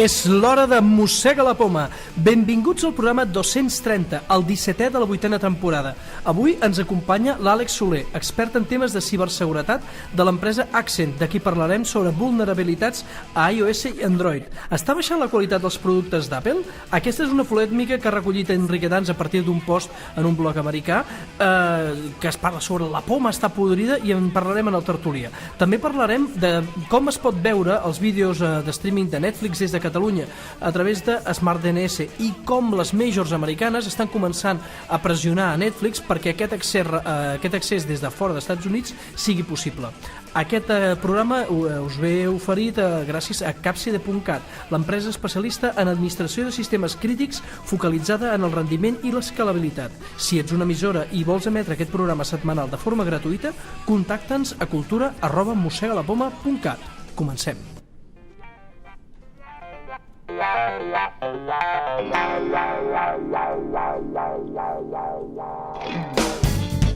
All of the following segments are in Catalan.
És l'hora de Mossega la Poma. Benvinguts al programa 230, el 17è de la 8a temporada. Avui ens acompanya l'Àlex Soler, expert en temes de ciberseguretat de l'empresa Accent, de qui parlarem sobre vulnerabilitats a iOS i Android. Està baixant la qualitat dels productes d'Apple? Aquesta és una polèmica que ha recollit Enrique Dans a partir d'un post en un blog americà que es parla sobre la poma està podrida i en parlarem en el Tertúlia. També parlarem de com es pot veure els vídeos de streaming de Netflix des de Catalunya a través de SmartDNS i com les majors americanes estan començant a pressionar a Netflix perquè aquest accés des de fora dels Estats Units sigui possible. Aquest programa us ve oferit gràcies a Capside.cat, l'empresa especialista en administració de sistemes crítics focalitzada en el rendiment i l'escalabilitat. Si ets una emissora i vols emetre aquest programa setmanal de forma gratuïta, contacta'ns a cultura@mossegalapoma.cat. Comencem.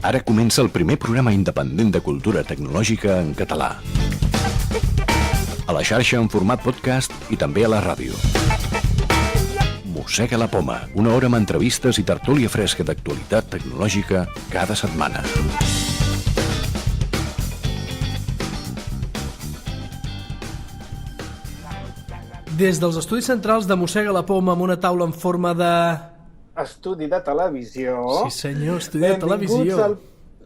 Ara comença el primer programa independent de cultura tecnològica en català. A la xarxa en format podcast i també a la ràdio. Mossega la Poma, una hora amb entrevistes i tertúlia fresca d'actualitat tecnològica cada setmana. Des dels estudis centrals de Mossega la Poma amb una taula en forma de... Estudi de televisió. Sí senyor, estudi de televisió. Benvinguts al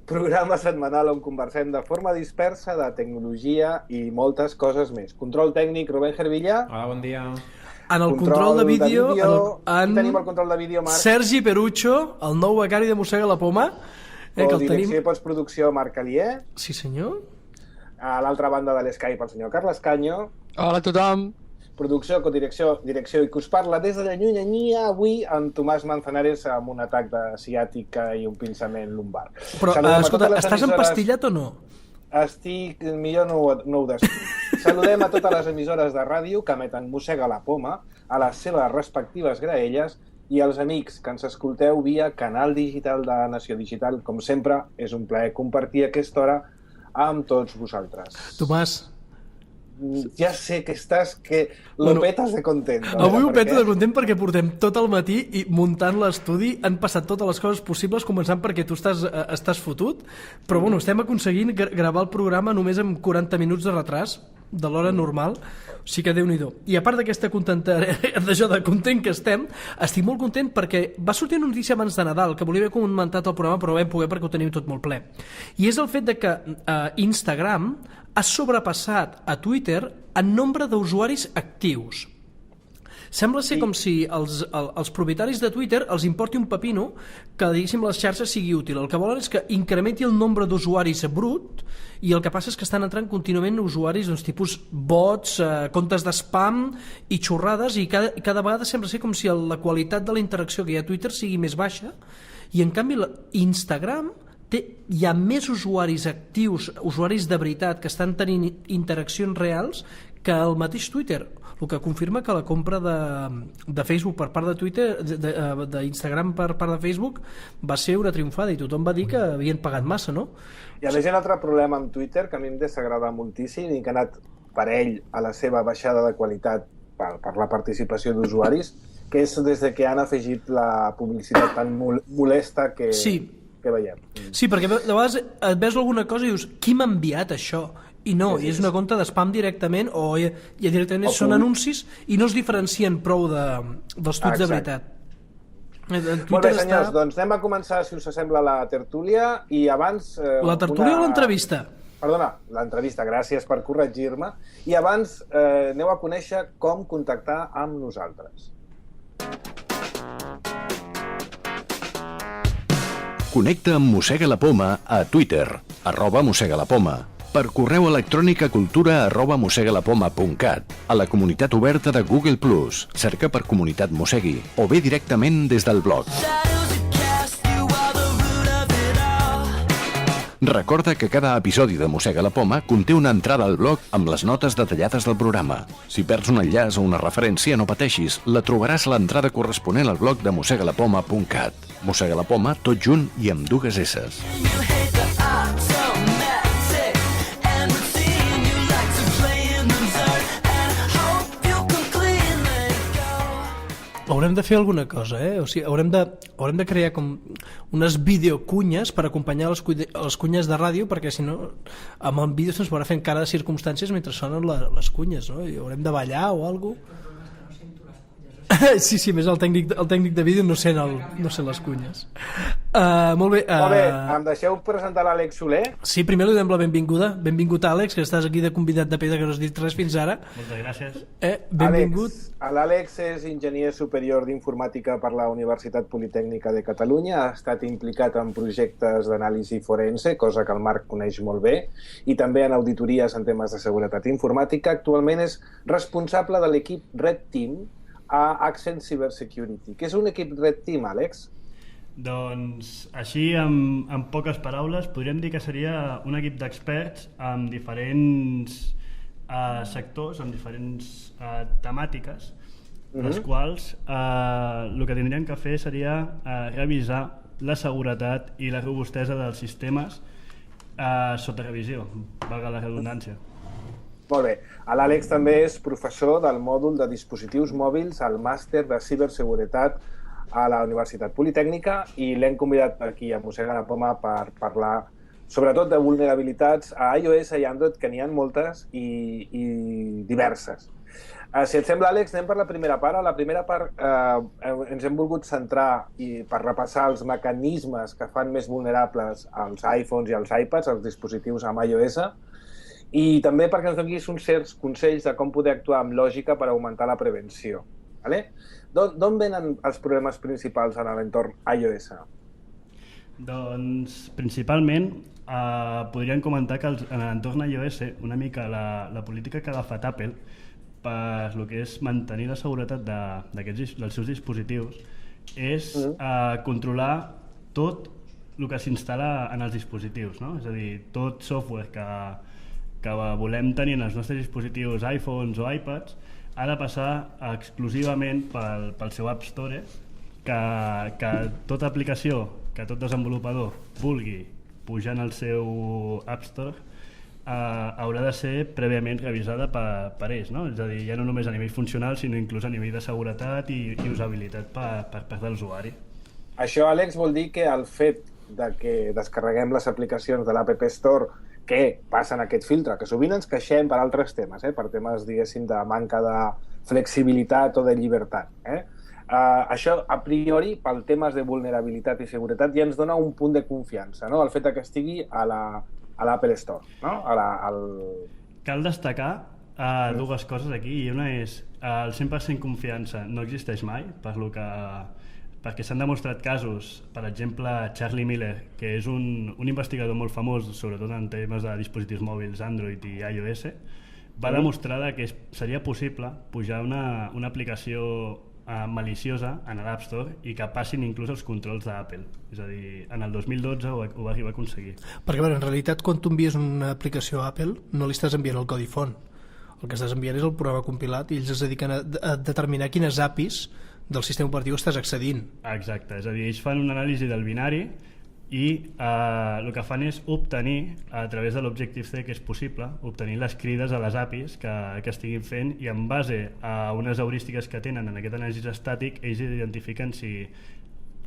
programa setmanal on conversem de forma dispersa de tecnologia i moltes coses més. Control tècnic, Rubén Gervilla. Hola, bon dia. En el control de vídeo tenim el control de vídeo, Marc. Sergi Perucho, el nou becari de Mossega la Poma. Que el direcció i postproducció, Marc Alier. Sí senyor. A l'altra banda de l'Skype, el senyor Carles Canyo. Hola a tothom. Producció, codirecció, direcció i que us parla des de la llunyania avui amb Tomàs Manzanares amb un atac de ciàtica i un pinçament lumbar. Però, escolta, estàs empastillat o no? Estic... millor no ho descric. Saludem a totes les emissores de ràdio que emeten Mossega la Poma a les seves respectives graelles i als amics que ens escolteu via canal digital de Nació Digital. Com sempre, és un plaer compartir aquesta hora amb tots vosaltres. Tomàs, ja sé que estàs, que lo petes de content. Avui ho peto de content perquè portem tot el matí i muntant l'estudi han passat totes les coses possibles, començant perquè tu estàs fotut, però bueno, estem aconseguint gravar el programa només amb 40 minuts de retras de l'hora normal, sí que Déu-n'hi-do. I a part d'aquesta d'això de content que estic molt content perquè va sortir una notícia abans de Nadal que volia haver comentat el programa però vam poder perquè ho tenim tot molt ple. I és el fet de que Instagram ha sobrepassat a Twitter en nombre d'usuaris actius. Sembla ser com si els propietaris de Twitter els importi un pepino que, diguéssim, les xarxes sigui útil. El que volen és que incrementi el nombre d'usuaris brut i el que passa és que estan entrant contínuament usuaris tipus bots, comptes d'espam i xorrades i cada vegada sembla ser com si la qualitat de la interacció que hi ha a Twitter sigui més baixa i en canvi Instagram hi ha més usuaris actius, usuaris de veritat que estan tenint interaccions reals que el mateix Twitter, el que confirma que la compra de Facebook per part de Twitter, d'Instagram per part de Facebook va ser una triomfada i tothom va dir que havien pagat massa, no? I a més hi ha un altre problema amb Twitter que a mi em desagrada moltíssim i que ha anat per ell a la seva baixada de qualitat per la participació d'usuaris, que és des de que han afegit la publicitat tan molesta que... Sí. Que veiem. Sí, perquè de vegades et veus alguna cosa i dius, qui m'ha enviat això? I no, és una compte d'espam directament o ja directament són anuncis i no es diferencien prou dels tuits de veritat. Molt bé, senyors, doncs anem a començar, si us sembla, la tertúlia i abans... La tertúlia o l'entrevista? Perdona, l'entrevista, gràcies per corregir-me. I abans aneu a conèixer com contactar amb nosaltres. Connecta amb Mossega la Poma a Twitter, @mossegalapoma, per correu electrònic a cultura@mossegalapoma.cat, a la comunitat oberta de Google+, cerca per Comunitat Mossegui, o bé directament des del blog. Recorda que cada episodi de Mossega la Poma conté una entrada al blog amb les notes detallades del programa. Si perds un enllaç o una referència, no pateixis, la trobaràs a l'entrada corresponent al blog de mossegalapoma.cat. Mossega la Poma, tot junt i amb dues esses. Haurem de fer alguna cosa, o sigui, haurem de crear com unes videocunyes per acompanyar les cunyes de ràdio, perquè si no amb el vídeo se'ns veurà fent cara de circumstàncies mentre sonen les cunyes, no? I haurem de ballar o alguna cosa. Sí, més el tècnic de vídeo no sent les cunyes. Molt bé. Em deixeu presentar l'Àlex Soler? Sí, primer li donem la benvinguda. Benvingut, Àlex, que estàs aquí de convidat de pedra, que no has dit res fins ara. Moltes gràcies. Benvingut. L'Àlex és enginyer superior d'informàtica per la Universitat Politècnica de Catalunya, ha estat implicat en projectes d'anàlisi forense, cosa que el Marc coneix molt bé, i també en auditories en temes de seguretat informàtica. Actualment és responsable de l'equip Red Team a Accent Cybersecurity. Què és un equip Red Team, Àlex? Doncs, així, en poques paraules, podríem dir que seria un equip d'experts amb diferents sectors, amb diferents temàtiques, les quals el que tindrien que fer seria revisar la seguretat i la robustesa dels sistemes sota revisió, valga la redundància. Molt bé. L'Àlex també és professor del mòdul de dispositius mòbils al màster de ciberseguretat a la Universitat Politècnica i l'hem convidat aquí a Mossega la Poma per parlar sobretot de vulnerabilitats a iOS i Android, que n'hi ha moltes i diverses. Si et sembla, Àlex, anem per la primera part. A la primera part ens hem volgut centrar per repassar els mecanismes que fan més vulnerables als iPhones i als iPads, els dispositius amb iOS, i també perquè ens donis uns certs consells de com poder actuar amb lògica per augmentar la prevenció. D'on venen els problemes principals en l'entorn iOS? Doncs, principalment, podríem comentar que en l'entorn iOS una mica la política que ha agafat Apple per el que és mantenir la seguretat dels seus dispositius és controlar tot el que s'instal·la en els dispositius, no? És a dir, tot software que volem tenir en els nostres dispositius iPhones o iPads ha de passar exclusivament pel seu App Store, que tota aplicació, que tot desenvolupador vulgui pujar en el seu App Store haurà de ser prèviament revisada per ells, no? És a dir, ja no només a nivell funcional, sinó inclús a nivell de seguretat i usabilitat per part de l'usuari. Això, Àlex, vol dir que el fet de que descarreguem les aplicacions de l'App Store que passen aquest filtre, que sovint ens queixem per altres temes, per temes, diguéssim, de manca de flexibilitat o de llibertat. Això, a priori, pel temes de vulnerabilitat i seguretat, ja ens dona un punt de confiança, no? El fet que estigui a l'Apple Store, no? Cal destacar dues coses aquí, i una és el 100% confiança no existeix mai, perquè s'han demostrat casos, per exemple, Charlie Miller, que és un investigador molt famós, sobretot en temes de dispositius mòbils Android i iOS, va demostrar que seria possible pujar una aplicació maliciosa en l'App Store i que passin inclús els controls d'Apple. És a dir, en el 2012 ho va arribar a aconseguir. Perquè, en realitat, quan tu envies una aplicació a Apple, no li estàs enviant el codi font. El que estàs enviant és el programa compilat i ells es dediquen a determinar quines APIs del sistema operatiu estàs accedint. Exacte, és a dir, ells fan una anàlisi del binari i el que fan és obtenir, a través de l'Objective-C, que és possible, obtenir les crides a les APIs que estiguin fent, i en base a unes heurístiques que tenen en aquest anàlisi estàtic, ells identifiquen si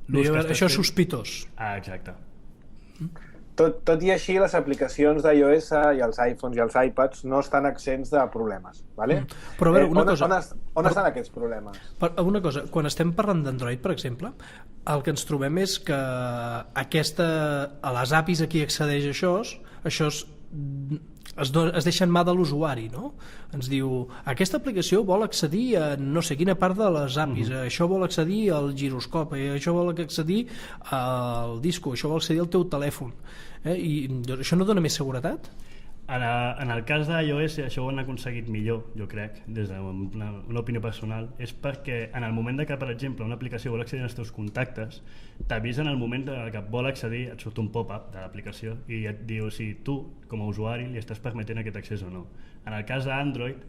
l'ús que això és sospitós. Exacte. Tot i així, les aplicacions d'iOS i els iPhones i els iPads no estan exempts de problemes, ¿vale? Però a veure, una cosa... On estan aquests problemes? Una cosa, quan estem parlant d'Android, per exemple, el que ens trobem és que a les APIs a qui accedeix això es deixa en mà de l'usuari, no? Ens diu, aquesta aplicació vol accedir a no sé quina part de les APIs, això vol accedir al giroscopi, això vol accedir al disco, això vol accedir al teu telèfon. I això no dona més seguretat? En el cas d'iOS això ho han aconseguit millor, jo crec, des d'una opinió personal. És perquè en el moment que, per exemple, una aplicació vol accedir als teus contactes, t'avisa en el moment que vol accedir, et surt un pop-up de l'aplicació i et diu si tu, com a usuari, li estàs permetent aquest accés o no. En el cas d'Android,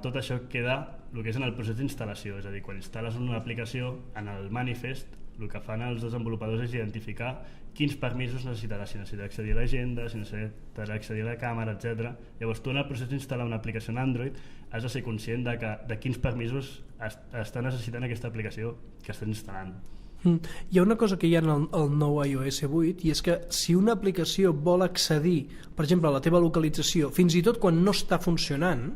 tot això queda el que és en el procés d'instal·lació, és a dir, quan instal·les una aplicació, en el manifest, el que fan els desenvolupadors és identificar quins permisos necessitarà, si necessita accedir a l'agenda, si necessitarà accedir a la càmera, etc. Llavors tu en el procés d'instal·lar una aplicació en Android has de ser conscient de quins permisos està necessitant aquesta aplicació que estàs instal·lant. Hi ha una cosa que hi ha en el nou iOS 8 i és que si una aplicació vol accedir, per exemple, a la teva localització, fins i tot quan no està funcionant,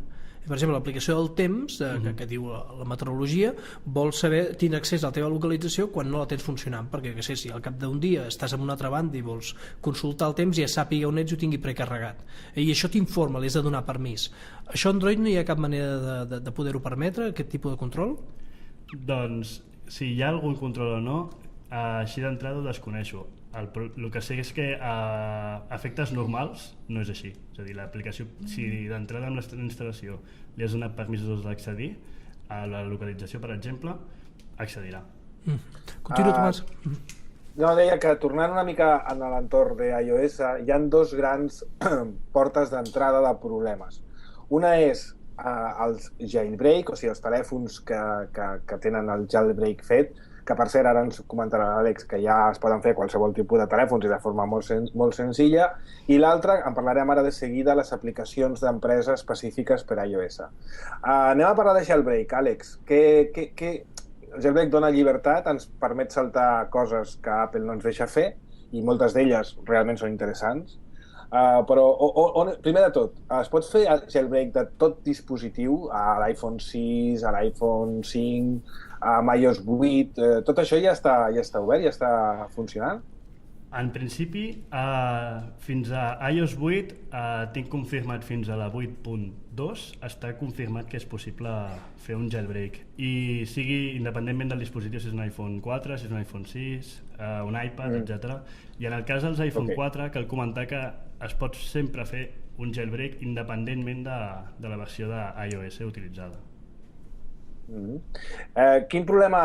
per exemple, l'aplicació del temps, que diu la meteorologia, vol saber, tindre accés a la teva localització quan no la tens funcionant, perquè que sé, si al cap d'un dia estàs en una altra banda i vols consultar el temps, ja sàpiga on ets i ho tingui precarregat. I això t'informa, li has de donar permís. Això a Android no hi ha cap manera de poder-ho permetre, aquest tipus de control? Doncs, si hi ha algun control o no, així d'entrada ho desconeixo. El que sé és que a efectes normals no és així. És a dir, l'aplicació, si d'entrada amb la instal·lació li has donat permisos d'accedir a la localització, per exemple, accedirà. Continua, Tomàs. No, deia que tornant una mica en l'entorn d'iOS hi ha dos grans portes d'entrada de problemes. Una és els jailbreak, o sigui, els telèfons que tenen el jailbreak fet, que per cert ara ens comentarà l'Àlex que ja es poden fer qualsevol tipus de telèfons i de forma molt senzilla, i l'altra, en parlarem ara de seguida, les aplicacions d'empresa específiques per a iOS. Anem a parlar de jailbreak, Àlex. El jailbreak dona llibertat, ens permet saltar coses que Apple no ens deixa fer, i moltes d'elles realment són interessants. Però, primer de tot, es pot fer el jailbreak de tot dispositiu, a l'iPhone 6, a l'iPhone 5, amb iOS 8, tot això ja està obert, ja està funcionant? En principi, fins a iOS 8 tinc confirmat fins a la 8.2, està confirmat que és possible fer un jailbreak, i sigui independentment del dispositiu, si és un iPhone 4, si és un iPhone 6, un iPad, etc. I en el cas dels iPhone 4, cal comentar que es pot sempre fer un jailbreak independentment de la versió d'iOS utilitzada. Quin problema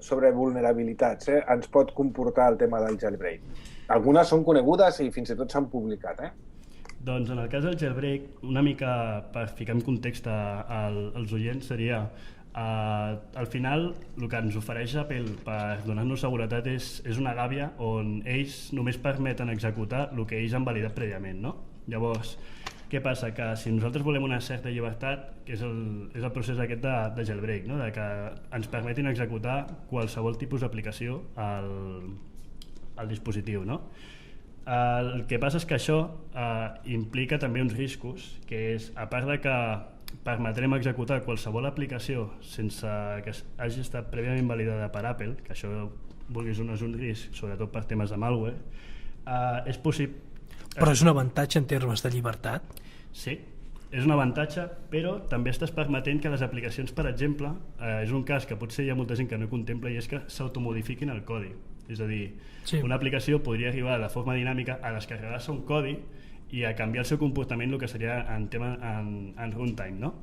sobre vulnerabilitats ens pot comportar el tema del jailbreak? Algunes són conegudes i fins i tot s'han publicat. Doncs en el cas del jailbreak, una mica per ficar en context als oients, seria al final el que ens ofereix Apple per donar-nos seguretat és una gàbia on ells només permeten executar el que ells han validat prèviament, no? Llavors, què passa? Que si nosaltres volem una certa llibertat, que és el procés aquest de jailbreak, no? De que ens permetin executar qualsevol tipus d'aplicació al dispositiu, no? El que passa és que això implica també uns riscos, que és, a part de que permetrem executar qualsevol aplicació sense que hagi estat prèviament validada per Apple, que això, vulguis o no, és un risc, sobretot per temes de malware, és possible... Però és un avantatge en termes de llibertat? Sí, és un avantatge, però també estàs permetent que les aplicacions, per exemple, és un cas que potser hi ha molta gent que no contempla, i és que s'automodifiquin el codi. És a dir, una aplicació podria arribar de forma dinàmica a descarregar-se un codi i a canviar el seu comportament, el que seria en runtime, no?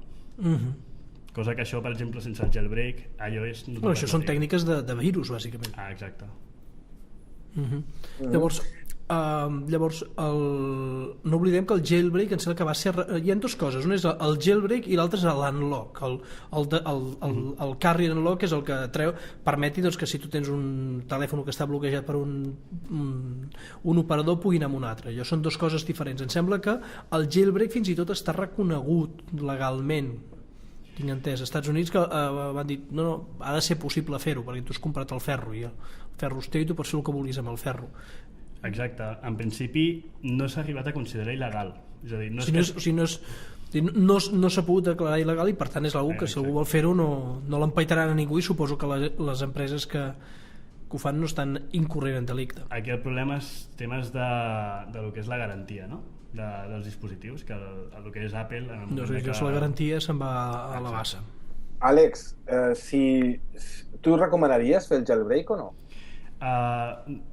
Cosa que això, per exemple, sense el jailbreak, iOS... Bueno, això són tècniques de virus, bàsicament. Exacte. Llavors, no oblidem que el jailbreak em sembla que va ser... Hi ha dues coses, una és el jailbreak i l'altra és l'unlock. El carry unlock és el que permeti que si tu tens un telèfon que està bloquejat per un operador pugui anar amb un altre. Allò són dues coses diferents. Em sembla que el jailbreak fins i tot està reconegut legalment, tinc entès, als Estats Units, que van dir no, ha de ser possible fer-ho perquè tu has comprat el ferro i el ferro és teu i tu pots fer el que vulguis amb el ferro. Exacte, en principi no s'ha arribat a considerar il·legal, és a dir, no s'ha pogut declarar il·legal i per tant és algú que si algú vol fer-ho no l'empaitaran a ningú, i suposo que les empreses que ho fan no estan incorrent en delicte. Aquí el problema és temes de lo que és la garantia, no? Dels dispositius, que el que és Apple... La garantia se'n va a la bassa. Àlex, tu recomanaries fer el jailbreak o no?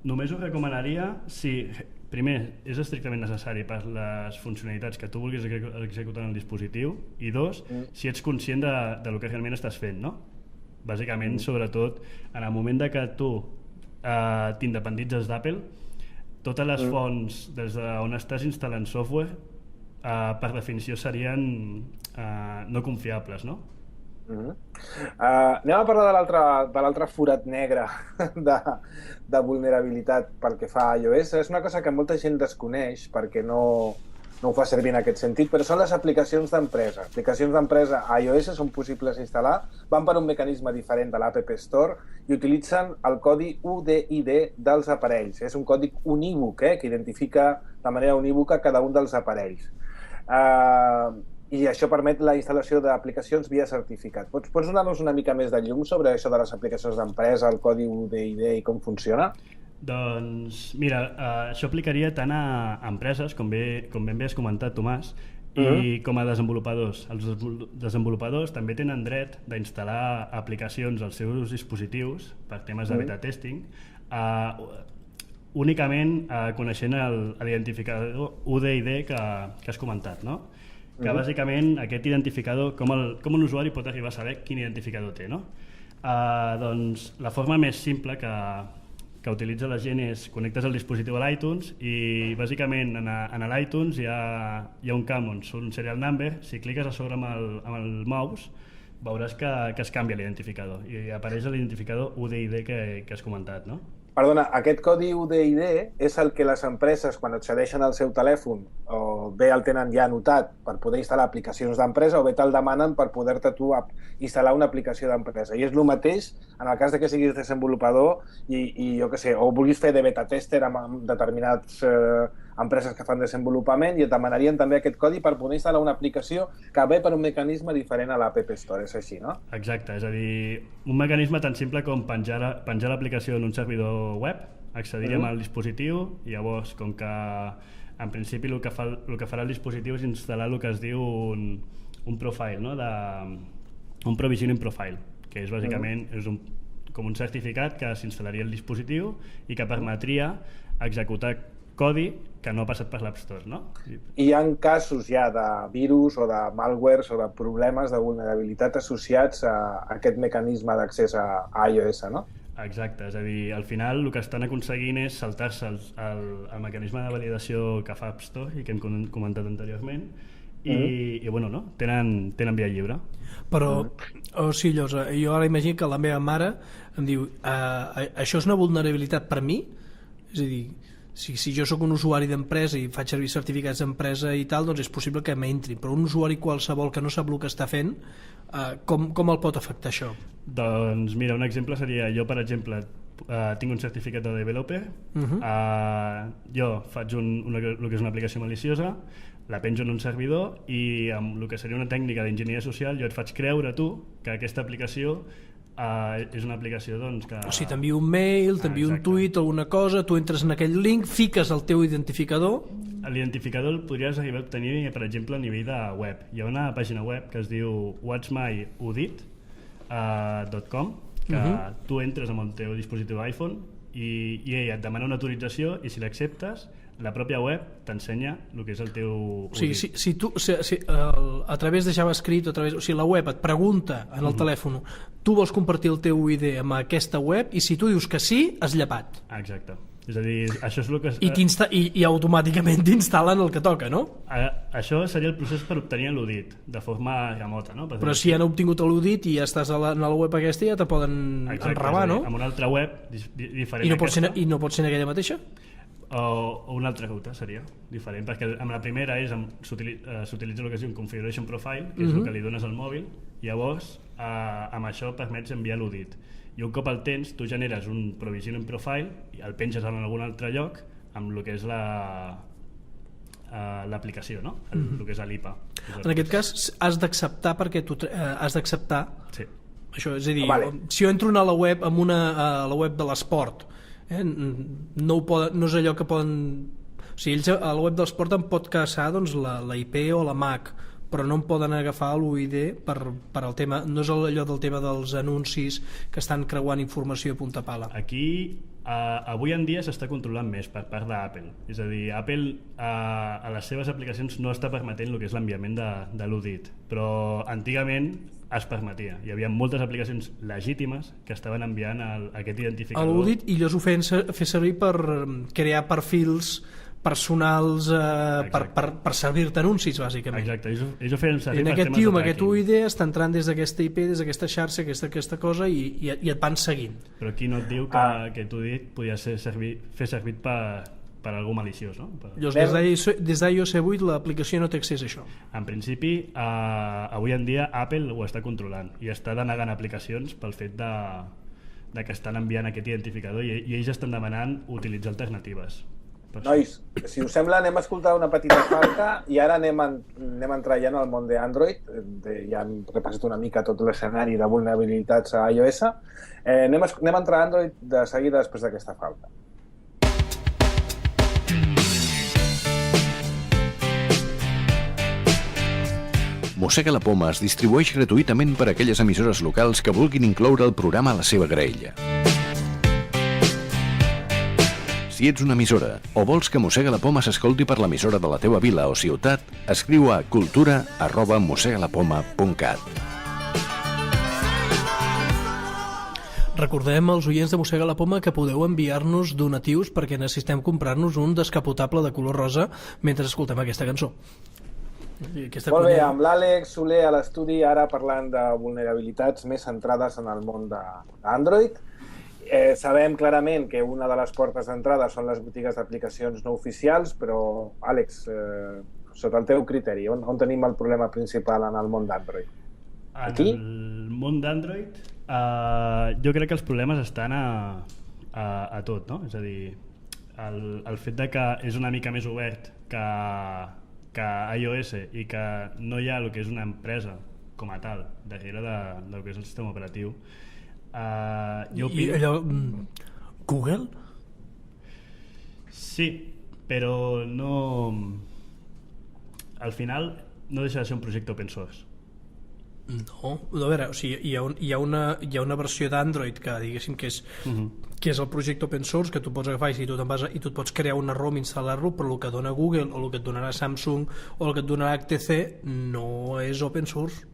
Només ho recomanaria si, primer, és estrictament necessari per les funcionalitats que tu vulguis executar en el dispositiu, i dos, si ets conscient de lo que realment estàs fent, no? Bàsicament, sobretot, en el moment de que tu t'independitzes d'Apple, totes les fonts des d'on estàs instal·lant software per definició serien no confiables, no? Anem a parlar de l'altre forat negre de vulnerabilitat pel que fa a iOS. És una cosa que molta gent desconeix perquè no ho fa servir en aquest sentit, però són les aplicacions d'empresa. Aplicacions d'empresa a iOS són possibles d'instal·lar, van per un mecanisme diferent de l'App Store i utilitzen el codi UDID dels aparells. És un codi unívoc que identifica de manera unívoca cada un dels aparells. I això permet la instal·lació d'aplicacions via certificat. Pots donar-nos una mica més de llum sobre això de les aplicacions d'empresa, el codi UDID i com funciona? Doncs, mira, això aplicaria tant a empreses, com ben bé has comentat, Tomàs, i com a desenvolupadors. Els desenvolupadors també tenen dret d'instal·lar aplicacions als seus dispositius per temes de beta testing, únicament coneixent l'identificador UDID que has comentat, no? Que bàsicament aquest identificador, com un usuari pot arribar a saber quin identificador té, no? Doncs la forma més simple que utilitza la gent és connectes el dispositiu a l'iTunes i bàsicament en l'iTunes hi ha un camp on surt un serial number. Si cliques a sobre amb el mouse veuràs que es canvia l'identificador i apareix l'identificador UDID que has comentat, no? Perdona, aquest codi UDID és el que les empreses, quan accedeixen al seu telèfon, o bé el tenen ja anotat per poder instal·lar aplicacions d'empresa, o bé te'l demanen per poder-te tu instal·lar una aplicació d'empresa. I és el mateix en el cas de que siguis desenvolupador i jo què sé, o vulguis fer de beta tester amb determinades empreses que fan desenvolupament i et demanarien també aquest codi per poder instal·lar una aplicació que ve per un mecanisme diferent a l'App Store, és així, no? Exacte, és a dir, un mecanisme tan simple com penjar l'aplicació en un servidor web, accedir-hi amb el dispositiu i llavors, com que en principi el que farà el dispositiu és instal·lar el que es diu un profile, no? Un provisioning profile, que és bàsicament com un certificat que s'instal·laria al dispositiu i que permetria executar codi que no ha passat per l'App Store, no? I hi ha casos ja de virus o de malwares o de problemes de vulnerabilitat associats a aquest mecanisme d'accés a iOS, no? Exacte, és a dir, al final el que estan aconseguint és saltar-se el mecanisme de validació que fa App Store i que hem comentat anteriorment i bueno, no? Tenen via lliure. Però, o sigui, Llosa, jo ara imagino que la meva mare em diu això és una vulnerabilitat per mi? És a dir, si jo sóc un usuari d'empresa i faig servir certificats d'empresa i tal, doncs és possible que m'entri, però un usuari qualsevol que no sap el que està fent, com el pot afectar això? Doncs mira, un exemple seria, jo per exemple tinc un certificat de developer, jo faig el que és una aplicació maliciosa, la penjo en un servidor i amb el que seria una tècnica d'enginyeria social jo et faig creure a tu que aquesta aplicació és una aplicació doncs, que... O sigui, t'envio un mail, t'envio un tuit, alguna cosa, tu entres en aquell link, fiques el teu identificador... L'identificador el podries arribar a obtenir, per exemple, a nivell de web. Hi ha una pàgina web que es diu whatsmyudit.com que tu entres amb el teu dispositiu iPhone i ella et demana una autorització i si l'acceptes la pròpia web t'ensenya el que és el teu... O sigui, si tu, a través de JavaScript, o sigui, la web et pregunta en el telèfon, tu vols compartir el teu ID amb aquesta web i si tu dius que sí, has llepat. Exacte. És a dir, això és el que... I automàticament t'instal·len el que toca, no? Això seria el procés per obtenir l'UDIT, de forma remota, no? Però si han obtingut l'UDIT i ja estàs a la web aquesta, ja te poden enrabar, no? Amb una altra web diferent. I no pot ser en aquella mateixa? O una altra ruta seria diferent, perquè amb la primera s'utilitza el que es diu un configuration profile, que és el que li dones al mòbil, i llavors amb això permets enviar l'UDIT. I un cop el tens, tu generes un provisioning profile i el penges en algun altre lloc amb el que és l'aplicació, no? El que és l'IPA. En aquest cas has d'acceptar perquè tu has d'acceptar. Sí. Això, és a dir, si jo entro a la web a la web de l'esport, no és allò que poden... O sigui, ells a la web de l'esport em pot caçar doncs, la IP o la MAC, però no em poden agafar l'UID per al tema, no és allò del tema dels anuncis que estan creuant informació a punta pala. Aquí avui en dia s'està controlant més per part d'Apple, és a dir, Apple a les seves aplicacions no està permetent el que és l'enviament de l'UDIT, però antigament es permetia, hi havia moltes aplicacions legítimes que estaven enviant aquest identificador. L'UDIT, i ells ho feien fer servir per crear perfils personals per servir-te anuncis, bàsicament. Exacte, ells ho feien servir I per aquest temes tio de amb aquest tracking. UID està entrant des d'aquesta IP, des d'aquesta xarxa, aquesta cosa, i et van seguint. Però aquí no et diu que tu dit podia fer servit per algú maliciós, no? Llavors, des d'iOS 8 l'aplicació no té accés a això. En principi, avui en dia Apple ho està controlant i està denegant aplicacions pel fet de que estan enviant aquest identificador i ells estan demanant utilitzar alternatives. Nois, si us sembla, anem a escoltar una petita falca i ara anem a entrar ja en el món d'Android. Ja hem repassat una mica tot l'escenari de vulnerabilitats a iOS. Anem a entrar a Android de seguida després d'aquesta falca. Mossega la Poma es distribueix gratuïtament per a aquelles emissores locals que vulguin incloure el programa a la seva graella. Si ets una emissora o vols que Mossega la Poma s'escolti per l'emissora de la teva vila o ciutat, escriu a cultura@mossegalapoma.cat. Recordem als oients de Mossega la Poma que podeu enviar-nos donatius perquè necessitem comprar-nos un descapotable de color rosa mentre escoltem aquesta cançó. Molt bé, amb l'Àlex Soler a l'estudi, ara parlant de vulnerabilitats més centrades en el món d'Android. Sabem clarament que una de les portes d'entrada són les botigues d'aplicacions no oficials, però, Àlex, sota el teu criteri, on tenim el problema principal en el món d'Android? Aquí? En el món d'Android, jo crec que els problemes estan a tot, no? És a dir, el fet de que és una mica més obert que iOS i que no hi ha el que és una empresa com a tal darrere del que és el sistema operatiu. Jo opino... I allò... Google? Sí, però no... Al final no deixa de ser un projecte open source. No, a veure, o sigui, hi ha una versió d'Android que diguéssim que és el projecte open source, que tu pots agafar i tu et pots crear una ROM, instal·lar-lo, però el que dona Google o el que et donarà Samsung o el que et donarà HTC no és open source.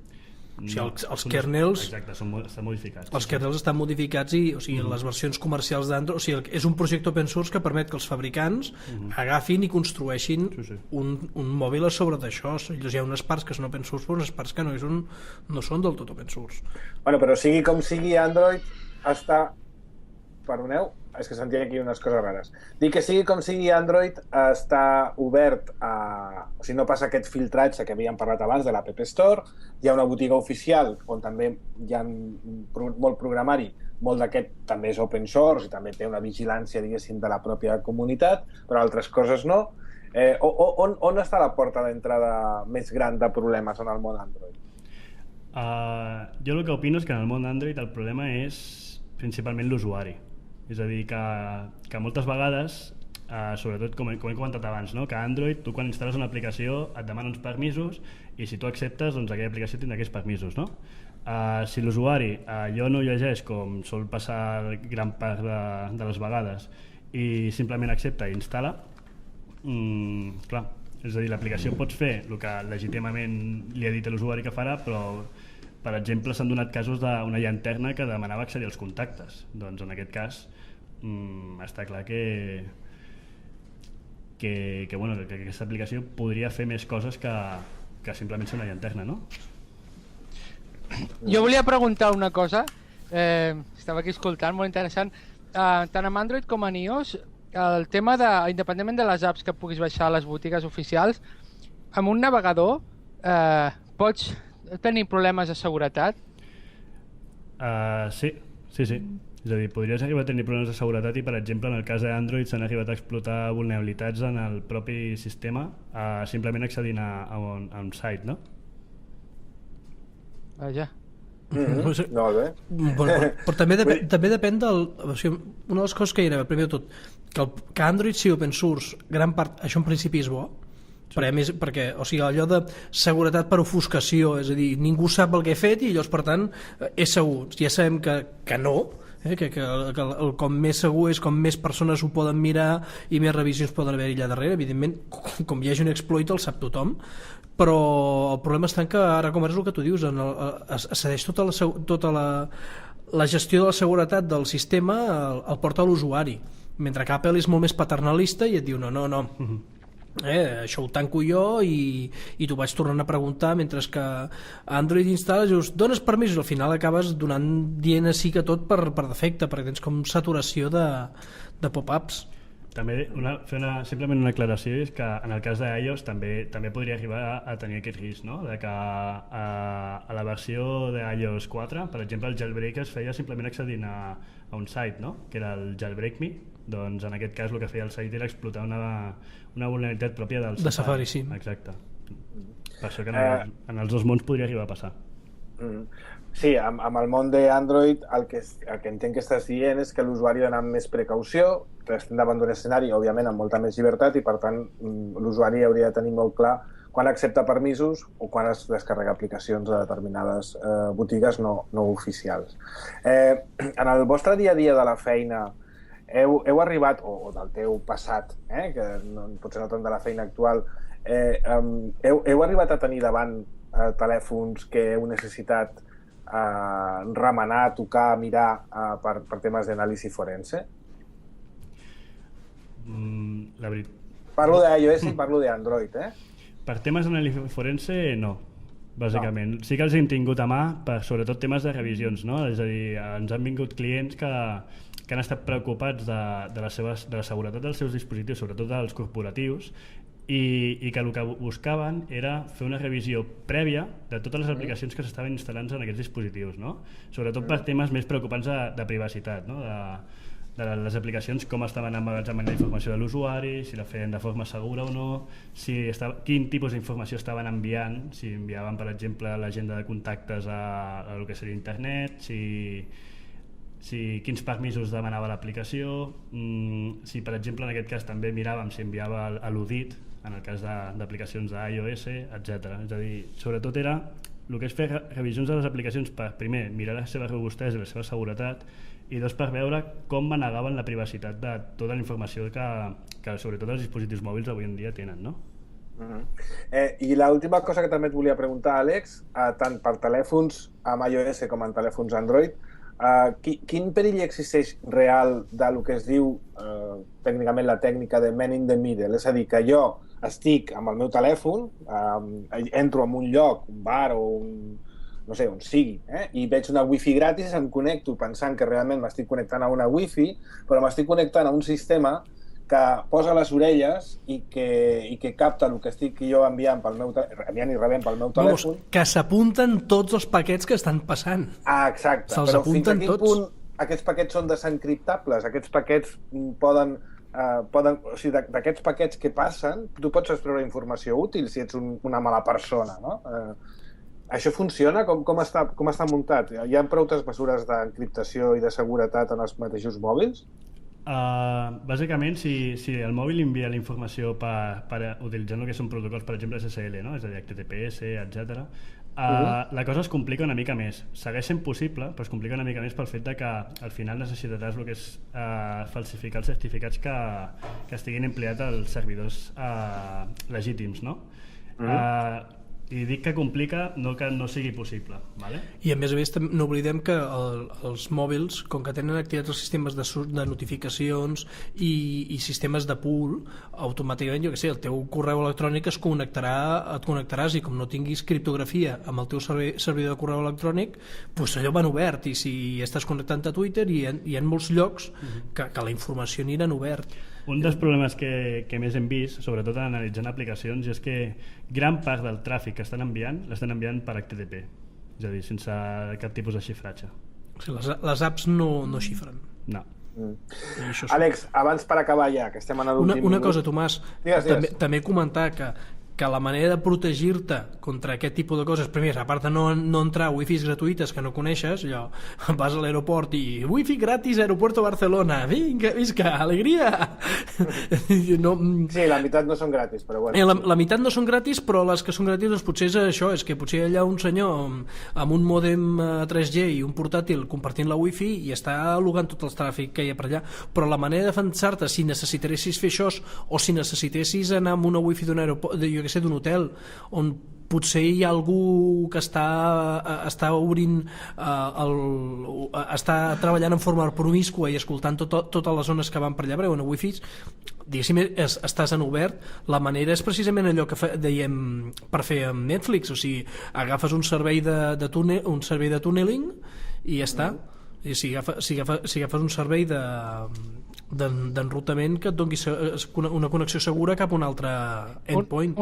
O sigui, els kernels... Exacte, estan modificats. Els kernels estan modificats i, o sigui, les versions comercials d'Android, o sigui, és un projecte open source que permet que els fabricants agafin i construeixin un mòbil a sobre d'això. Hi ha unes parts que són open source, però unes parts que no són del tot open source. Bueno, però sigui com sigui, Android està... Perdoneu, és que sentia aquí unes coses rares. Dic que sigui com sigui, Android està obert a... O sigui, no passa aquest filtratge que havíem parlat abans de l'App Store, hi ha una botiga oficial on també hi ha molt programari, molt d'aquest també és open source i també té una vigilància, diguéssim, de la pròpia comunitat, però altres coses no. On està la porta d'entrada més gran de problemes en el món Android? Jo el que opino és que en el món Android el problema és principalment l'usuari. És a dir, que moltes vegades, sobretot com he comentat abans, no? Que Android, tu quan instal·les una aplicació et demana uns permisos i si tu acceptes, doncs aquella aplicació tindrà aquests permisos, no? Si l'usuari allò no llegeix com sol passar gran part de les vegades i simplement accepta i instal·la, clar, és a dir, l'aplicació pots fer el que legítimament li ha dit a l'usuari que farà, però per exemple s'han donat casos d'una llanterna que demanava accedir als contactes. Doncs en aquest cas està clar que aquesta aplicació podria fer més coses que simplement ser una llanterna, no? Jo volia preguntar una cosa, estava aquí escoltant, molt interessant, tant amb Android com en iOS, el tema de, independentment de les apps que puguis baixar a les botigues oficials, amb un navegador pots tenir problemes de seguretat? Sí. És a dir, podries arribar a tenir problemes de seguretat i, per exemple, en el cas d'Android s'han arribat a explotar vulnerabilitats en el propi sistema simplement accedint a un site, no? Vaja. Molt bé. Però també depèn del... O sigui, una de les coses que hi ha, primer de tot, que Android sigui open source, gran part, això en principi és bo, perquè, o sigui, allò de seguretat per ofuscació, és a dir, ningú sap el que he fet i llavors, per tant, és segur. Ja sabem que no, que el com més segur és com més persones ho poden mirar i més revisions poden haver allà darrere. Evidentment, com hi hagi un exploit el sap tothom, però el problema està en que ara, com és el que tu dius, es cedeix tota la gestió de la seguretat del sistema el porta a l'usuari. mentre que Apple és molt més paternalista i et diu no, això ho tanco jo i t'ho vaig tornant a preguntar, mentre que Android instal·les i dius, dones permisos, al final acabes dient sí que tot per defecte, perquè tens com saturació de pop-ups. També simplement una aclaració és que en el cas d'iOS també podria arribar a tenir aquest risc, no? De que a la versió d'iOS 4, per exemple, el jailbreak es feia simplement accedint a un site, no? Que era el Jailbreak Me. Doncs en aquest cas el que feia el site era explotar una vulnerabilitat pròpia del Safari. Sí. Exacte. Per això que en els dos mons podria arribar a passar. Sí, amb el món d'Android el que entenc que estàs dient és que l'usuari ha d'anar amb més precaució, que estem davant d'un escenari, òbviament, amb molta més llibertat i, per tant, l'usuari hauria de tenir molt clar quan accepta permisos o quan es descarrega aplicacions de determinades botigues no oficials. En el vostre dia a dia de la feina heu arribat, o del teu passat, que potser no tant de la feina actual, heu arribat a tenir davant telèfons que heu necessitat remenar, tocar, mirar per temes d'anàlisi forense? La veritat... Parlo d'iOS i parlo d'Android, Per temes d'anàlisi forense, no, bàsicament. Sí que els hem tingut a mà per sobretot temes de revisions, no? És a dir, ens han vingut clients que han estat preocupats de la seguretat dels seus dispositius, sobretot dels corporatius, i que el que buscaven era fer una revisió prèvia de totes les aplicacions que s'estaven instal·lant en aquests dispositius, no? Sobretot per temes més preocupants de privacitat, no? De les aplicacions, com estaven emmagatzemant la informació de l'usuari, si la feien de forma segura o no, quin tipus d'informació estaven enviant, si enviaven, per exemple, l'agenda de contactes a el que seria internet, quins permisos demanava l'aplicació, si, per exemple, en aquest cas també miràvem si enviava a l'UDIT, en el cas d'aplicacions d'iOS, etc. És a dir, sobretot era el que és fer revisions de les aplicacions per, primer, mirar la seva robustesa i la seva seguretat, i dos, per veure com manegaven la privacitat de tota la informació que sobretot els dispositius mòbils avui en dia tenen, no? I l'última cosa que també et volia preguntar, Àlex, tant per telèfons amb iOS com en telèfons Android, quin perill existeix real del que es diu tècnicament la tècnica de man in the middle? És a dir, que jo estic amb el meu telèfon, entro en un lloc, un bar o no sé, on sigui, i veig una wifi gratis, em connecto pensant que realment m'estic connectant a una wifi, però m'estic connectant a un sistema que posa les orelles i que capta el que estic jo enviant i rebent pel meu telèfon. Que s'apunten tots els paquets que estan passant. Exacte. Se'ls apunten tots. Però fins a quin punt aquests paquets són desencriptables? Aquests paquets poden o sigui, d'aquests paquets que passen, tu pots extreure informació útil si ets una mala persona, no? Això funciona? Com està muntat? Hi ha prou mesures d'encriptació i de seguretat en els mateixos mòbils? Bàsicament, si el mòbil envia la informació utilitzant el que són protocols, per exemple, SSL, no? És a dir, HTTPS, etc. La cosa es complica una mica més. Segueix sent possible, però es complica una mica més pel fet que al final necessitaràs el que és falsificar els certificats que estiguin empleats als servidors legítims, no? I dic que complica, no que no sigui possible, ¿vale? I a més no oblidem que els mòbils, com que tenen activats els sistemes de notificacions i sistemes de pool, automàticament, jo què sé, el teu correu electrònic et connectaràs, i com no tinguis criptografia amb el teu servidor de correu electrònic, doncs allò van obert, i si estàs connectant a Twitter hi ha molts llocs que la informació anirà en obert. Un dels problemes que més hem vist, sobretot analitzant aplicacions, és que gran part del tràfic que estan enviant l'estan enviant per HTTP, és a dir, sense cap tipus de xifratge. O sigui, les apps no xifren. No. Àlex, abans per acabar ja, que estem en l'últim minut... Una cosa, Tomàs, també comentar que la manera de protegir-te contra aquest tipus de coses, primer, a part de no entrar a wifis gratuïtes que no coneixes, allò, vas a l'aeroport i wifi gratis Aeropuerto Barcelona, vinga, visca, alegria! No, sí, la meitat no són gratis, però bueno. La meitat no són gratis, però les que són gratis doncs potser és això, és que potser hi ha un senyor amb un mòdem 3G i un portàtil compartint la wifi i està logant tot el tràfic que hi ha per allà, però la manera de defensar-te si necessitessis fer això o si necessitessis anar amb una wifi d'un aeroport, jo què sé, d'un hotel, on potser hi ha algú que està obrint està treballant en forma promiscua i escoltant totes les zones que van per allà, perquè en wifi diguéssim estàs en obert. La manera és precisament allò que dèiem per fer amb Netflix, o sigui, agafes un servei de tunneling i ja està. I si agafes un servei d'enrutament que et doni una connexió segura cap a un altre endpoint.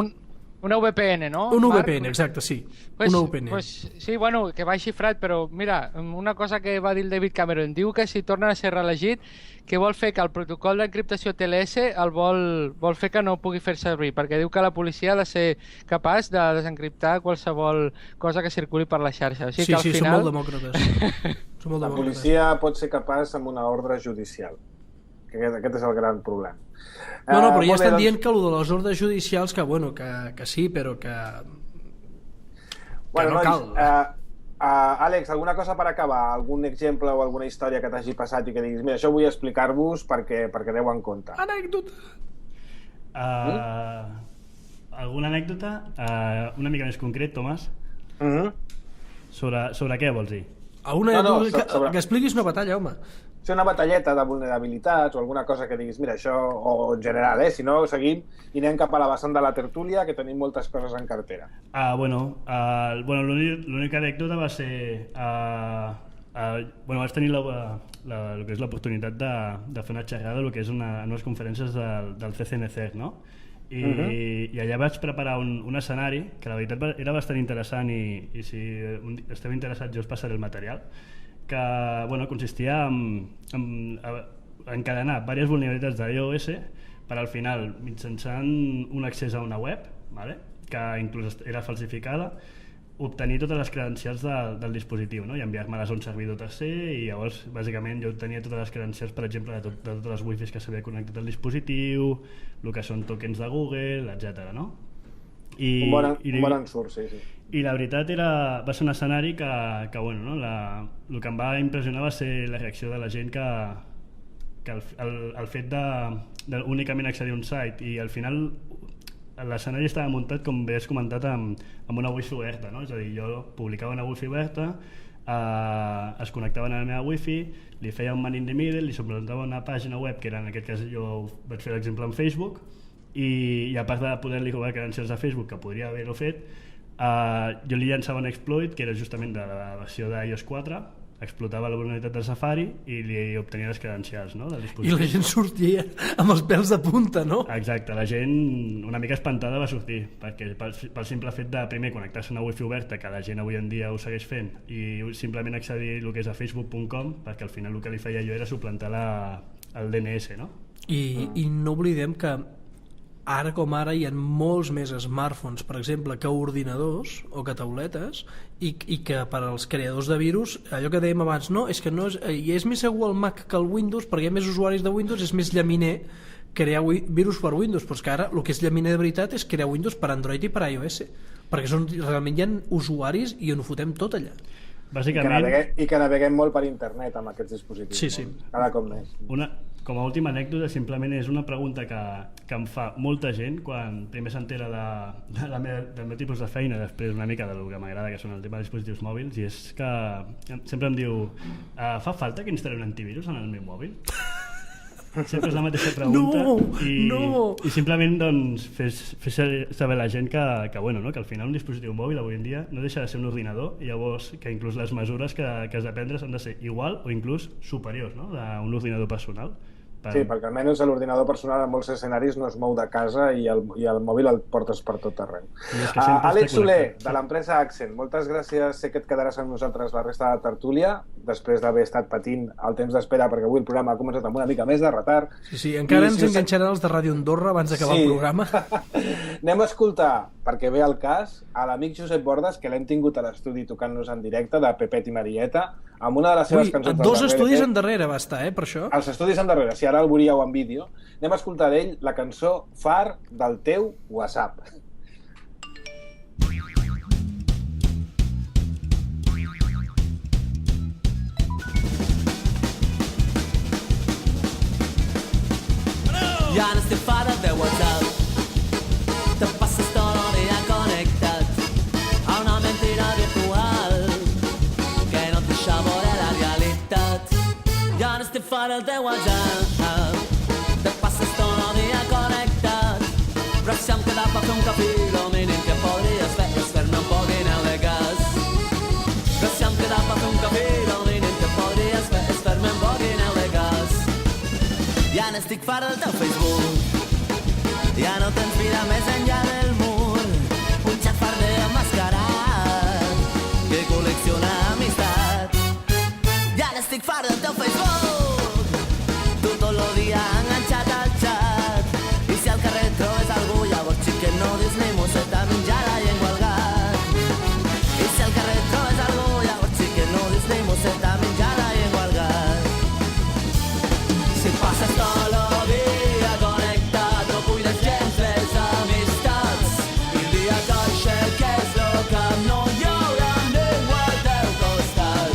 Una VPN, no? Un VPN, exacte, sí. Una VPN. Sí, bueno, que va xifrat, però mira, una cosa que va dir el David Cameron, diu que si torna a ser reelegit, que vol fer que el protocol d'encriptació TLS el vol fer que no pugui fer servir, perquè diu que la policia ha de ser capaç de desencriptar qualsevol cosa que circuli per la xarxa. O sigui que al final... són molt demòcrates. La policia pot ser capaç amb una ordre judicial. Aquest és el gran problema. No, però ja estan dient que allò de les ordres judicials que sí, però que no cal. Àlex, alguna cosa per acabar? Algun exemple o alguna història que t'hagi passat i que diguis, mira, això vull explicar-vos perquè aneu en compte. Anècdota! Alguna anècdota una mica més concret, Tomàs? Sobre què vols dir? Que expliquis una batalla, home. Fer una batalleta de vulnerabilitats o alguna cosa que diguis, mira, això, o en general, si no, seguim i anem cap a la vessant de la tertúlia, que tenim moltes coses en cartera. L'única anècdota va ser... vaig tenir el que és l'oportunitat de fer una xerrada del que és unes conferències del CCNCER, no? I allà vaig preparar un escenari que la veritat era bastant interessant i si esteu interessats jo us passaré el material, que consistia en encadenar diverses vulnerabilitats de iOS per al final, mitjançant un accés a una web, que inclús era falsificada, obtenir totes les credencials del dispositiu, no? I enviar-me-les a un servidor tercer i llavors bàsicament jo tenia totes les credencials, per exemple, de totes les wifis que s'havia connectat al dispositiu, el que són tokens de Google, etc. No? Un bon ensurt, sí. I la veritat va ser un escenari que el que em va impressionar va ser la reacció de la gent que el fet de únicament accedir a un site i al final l'escenari estava muntat, com bé has comentat, amb una wifi oberta, no? És a dir, jo publicava una wifi oberta, es connectaven a la meva wifi, li feia un man in the middle, li subplantava una pàgina web, que era en aquest cas jo vaig fer l'exemple en Facebook, i a part de poder-li robar credencials a Facebook, que podria haver-ho fet, jo li llançava un exploit que era justament de la versió d'iOS 4, explotava la vulnerabilitat del Safari i li obtenia les credencials, no, del dispositiu. I la gent sortia amb els pèls de punta, no? Exacte, la gent una mica espantada va sortir, perquè pel simple fet de primer connectar-se a una wifi oberta, que la gent avui en dia ho segueix fent, i simplement accedir el que és a facebook.com, perquè al final el que li feia jo era suplantar el DNS, no? I no oblidem que ara com ara hi ha molts més smartphones, per exemple, que ordinadors o que tauletes, i que per als creadors de virus, allò que dèiem abans, no, és que és més segur el Mac que el Windows, perquè hi ha més usuaris de Windows, és més llaminer crear virus per Windows, però és que ara el que és llaminer de veritat és crear Windows per Android i per iOS, perquè realment hi ha usuaris i on ho fotem tot allà. Bàsicament... I que naveguem molt per internet amb aquests dispositius. Sí. Cada cop més. Com a última anècdota, simplement és una pregunta que em fa molta gent quan primer s'entera del meu tipus de feina, després una mica del que m'agrada, que són el tema de dispositius mòbils, i és que sempre em diu fa falta que instal·li un antivirus en el meu mòbil? Sempre és la mateixa pregunta. I simplement doncs, fer saber a la gent que al final un dispositiu mòbil avui en dia no deixa de ser un ordinador, i llavors que inclús les mesures que has de prendre han de ser igual o inclús superiors, no?, d'un ordinador personal. Sí, perquè almenys l'ordinador personal en molts escenaris no es mou de casa i el mòbil el portes per tot arreu. Àlex Soler, de l'empresa Accent, moltes gràcies. Sé que et quedaràs amb nosaltres la resta de la tertúlia, després d'haver estat patint el temps d'espera, perquè avui el programa ha començat amb una mica més de retard. Sí, encara ens enganxaran els de Ràdio Andorra abans d'acabar el programa. Anem a escoltar, perquè ve el cas, a l'amic Josep Bordes, que l'hem tingut a l'estudi tocant-nos en directe, de Pepet i Marieta, amb una de les seves cançons del darrere. 2 estudis endarrere va estar, per això. Els estudis endarrere, si ara el veuríeu en vídeo. Anem a escoltar d'ell la cançó Far del teu WhatsApp. Ja n'estic fora de WhatsApp, te passes tota fora el teu WhatsApp. Te passes tot el dia connectat, però si em queda per fer un cafè, el mínim que podries fer és fer-me un poquineu de cas. Però si em queda per fer un cafè, el mínim que podries fer és fer-me un poquineu de cas. Ja n'estic fart del teu Facebook, ja no tens vida més enllà del mur, un xat farder emmascarat que col·lecciona amistat. Ja n'estic fart del teu Facebook, tu tot el dia enganxat al xat, i si al carrer trobes algú llavors xiquet no dius ni mosseta, menjar la llengua al gat. I si al carrer trobes algú llavors xiquet no dius ni mosseta, menjar la llengua al gat. Si passes tot el dia connectat, no cuides gens les amistats, i el dia que aixeques el cap no hi haurà ningú al teu costat.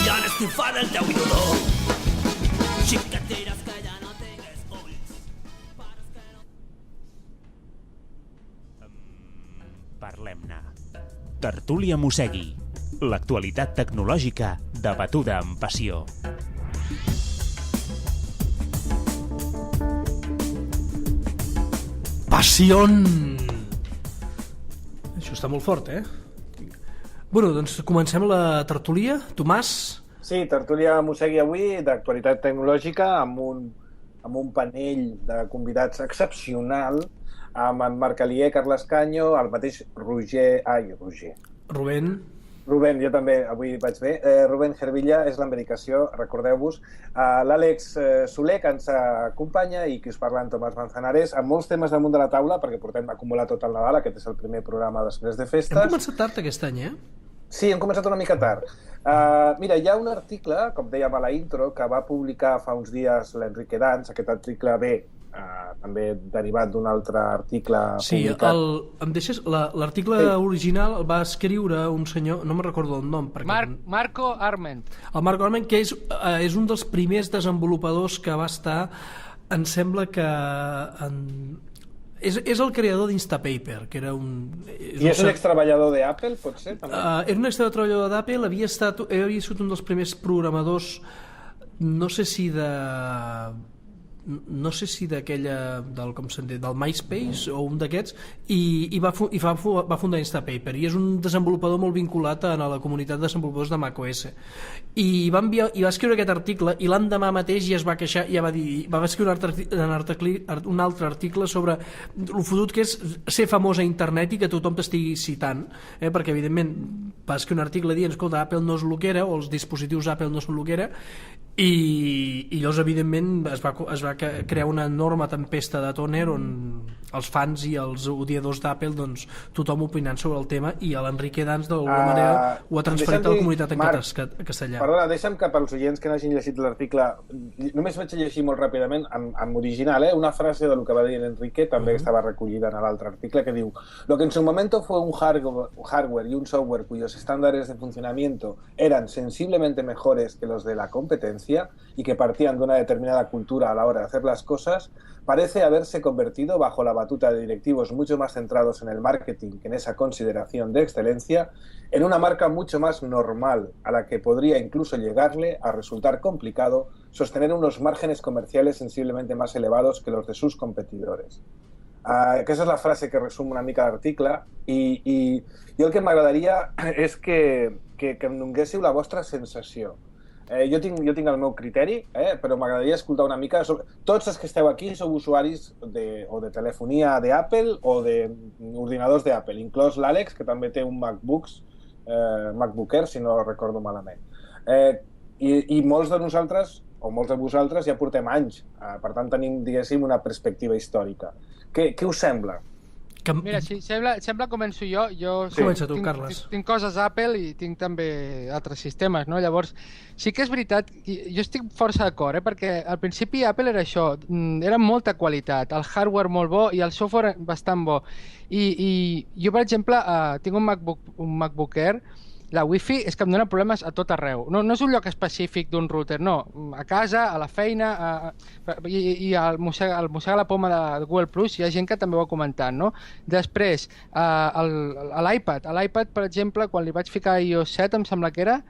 Ja n'estic fart del teu iodó, xiqueteres que ja no tingues ulls, pares que no... Parlem-ne. Tertúlia Mossegui. L'actualitat tecnològica debatuda amb passió. Passió! Això està molt fort, eh? Bueno, doncs comencem la tertúlia. Tomàs? Sí, tertúlia Mossegui avui d'actualitat tecnològica amb un panell de convidats excepcional, amb en Marc Alier, Carles Canyo, el mateix Roger... Rubén? Rubén, jo també avui vaig bé. Rubén Hervilla és la medicació, recordeu-vos. L'Àlex Soler, que ens acompanya, i qui us parla, en Tomàs Manzanares, amb molts temes damunt de la taula, perquè portem acumulat tot el Nadal, aquest és el primer programa després de festes. Hem començat tard aquest any, eh? Sí, hem començat una mica tard. Mira, hi ha un article, com dèiem a la intro, que va publicar fa uns dies l'Enrique Dans. Aquest article ve també derivat d'un altre article publicat. Em deixes... L'article original el va escriure un senyor, no me'n recordo el nom. Marco Arment. El Marco Arment, que és un dels primers desenvolupadors que va estar, em sembla que... És el creador d'Instapaper, que era un... I és un extreballador d'Apple, pot ser? Era un extreballador d'Apple, havia sigut un dels primers programadors, no sé si d'aquella del MySpace o un d'aquests, i va fundar Instapaper, i és un desenvolupador molt vinculat a la comunitat de desenvolupadors de macOS, i va escriure aquest article, i l'endemà mateix ja es va queixar, ja va escriure un altre article sobre el fotut que és ser famós a internet i que tothom t'estigui citant, perquè evidentment va escriure un article dient, escolta, Apple no és el que era, o els dispositius Apple no són el que era, i llavors evidentment es va crear una enorme tempesta de tòner on els fans i els odiadors d'Apple, doncs tothom opinant sobre el tema, i l'Enrique Dans d'alguna manera ho ha transferit a la comunitat en castellà. Perdona, deixa'm que pels oients que no hagin llegit l'article, només vaig llegir molt ràpidament en original, una frase de lo que va dir Enrique, també estava recollida en l'altre article, que diu: lo que en su momento fue un hardware y un software cuyos estándares de funcionamiento eran sensiblemente mejores que los de la competencia y que partían de una determinada cultura a la hora de hacer las cosas, parece haberse convertido, bajo la batuta de directivos mucho más centrados en el marketing que en esa consideración de excelencia, en una marca mucho más normal, a la que podría incluso llegarle a resultar complicado sostener unos márgenes comerciales sensiblemente más elevados que los de sus competidores. Aquesta és la frase que resum una mica l'article, i jo el que m'agradaria és que em donguéssiu la vostra sensació. Jo tinc el meu criteri, però m'agradaria escoltar una mica. Tots els que esteu aquí sou usuaris o de telefonia d'Apple o d'ordinadors d'Apple, inclòs l'Àlex, que també té un MacBook Air, si no recordo malament. I molts de nosaltres, o molts de vosaltres, ja portem anys. Per tant, tenim, diguéssim, una perspectiva històrica. Què us sembla? Mira, si sembla començo jo. Comença tu, Carles. Tinc coses Apple i tinc també altres sistemes, no? Llavors, sí que és veritat, jo estic força d'acord, perquè al principi Apple era això, era molta qualitat, el hardware molt bo i el software bastant bo. I jo, per exemple, tinc un MacBook Air. La Wi-Fi és que em dona problemes a tot arreu. No és un lloc específic d'un router, no. A casa, a la feina, i al Mossega la Poma de Google Plus hi ha gent que també ho ha comentat, no? Després, a l'iPad, per exemple, quan li vaig ficar iOS 7, em sembla que era,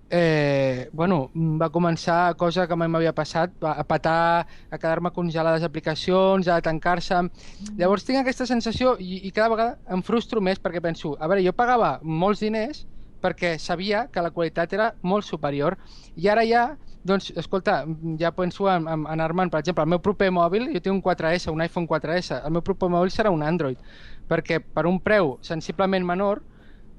va començar cosa que mai m'havia passat, a petar, a quedar-me congelades aplicacions, a tancar-se. Llavors tinc aquesta sensació i cada vegada em frustro més perquè penso, a veure, jo pagava molts diners perquè sabia que la qualitat era molt superior i ara ja, doncs, escolta, ja penso en anar-me'n, per exemple, el meu proper mòbil, jo tinc un 4S, un iPhone 4S, el meu proper mòbil serà un Android, perquè per un preu sensiblement menor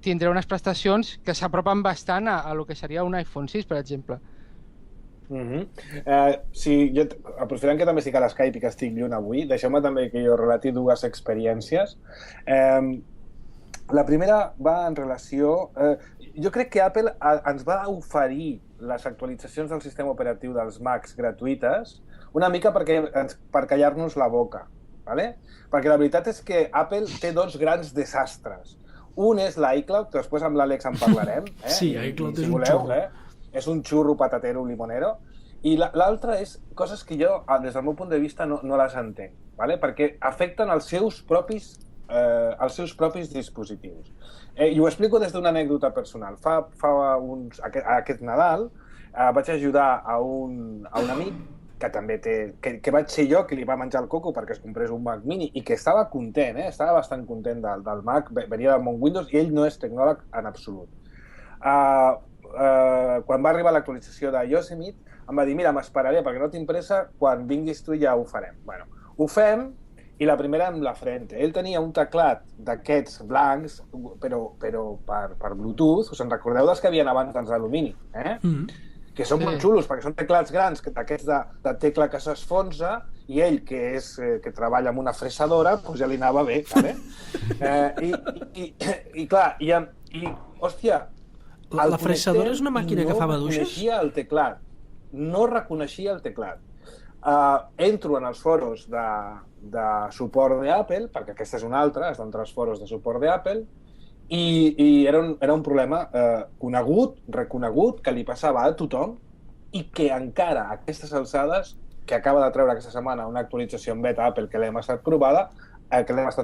tindré unes prestacions que s'apropen bastant a lo que seria un iPhone 6, per exemple. Jo, aprofitant que també estic a l'Skype i que estic lluny avui, deixeu-me també que jo relati dues experiències. La primera va en relació... jo crec que Apple ens va oferir les actualitzacions del sistema operatiu dels Macs gratuïtes una mica per callar-nos la boca, ¿vale? Perquè la veritat és que Apple té dos grans desastres. Un és l'iCloud, que després amb l'Àlex en parlarem. Sí, iCloud és un xurro. És un xurro patatero limonero. I l'altre és coses que jo, des del meu punt de vista, no les entenc, ¿vale? Perquè afecten els seus propis dispositius. I ho explico des d'una anècdota personal. Aquest Nadal vaig ajudar a un amic que també que vaig ser jo que li va menjar el coco perquè es comprés un Mac Mini i que estava content, estava bastant content del Mac, venia del món Windows i ell no és tecnòleg en absolut. Quan va arribar l'actualització de Yosemite em va dir, mira, m'esperaré perquè no tinc pressa, quan vinguis tu ja ho farem. Bueno, ho fem i la primera amb la frente. Ell tenia un teclat d'aquests blancs, però per Bluetooth, us en recordeu dels que havien abans dels d'alumini, que són molt xulos, perquè són teclats grans, d'aquests de tecla que s'esfonsa, i ell, que treballa amb una fresadora, doncs ja li anava bé, vale? I clar, hòstia... La fresadora és una màquina que fa maduixes? No reconeixia el teclat. Entro en els foros de suport d'Apple, perquè aquesta és una altra, és d'entre els foros de suport d'Apple, i era un problema conegut, reconegut, que li passava a tothom i que encara a aquestes alçades, que acaba de treure aquesta setmana una actualització en beta Apple que l'hem estat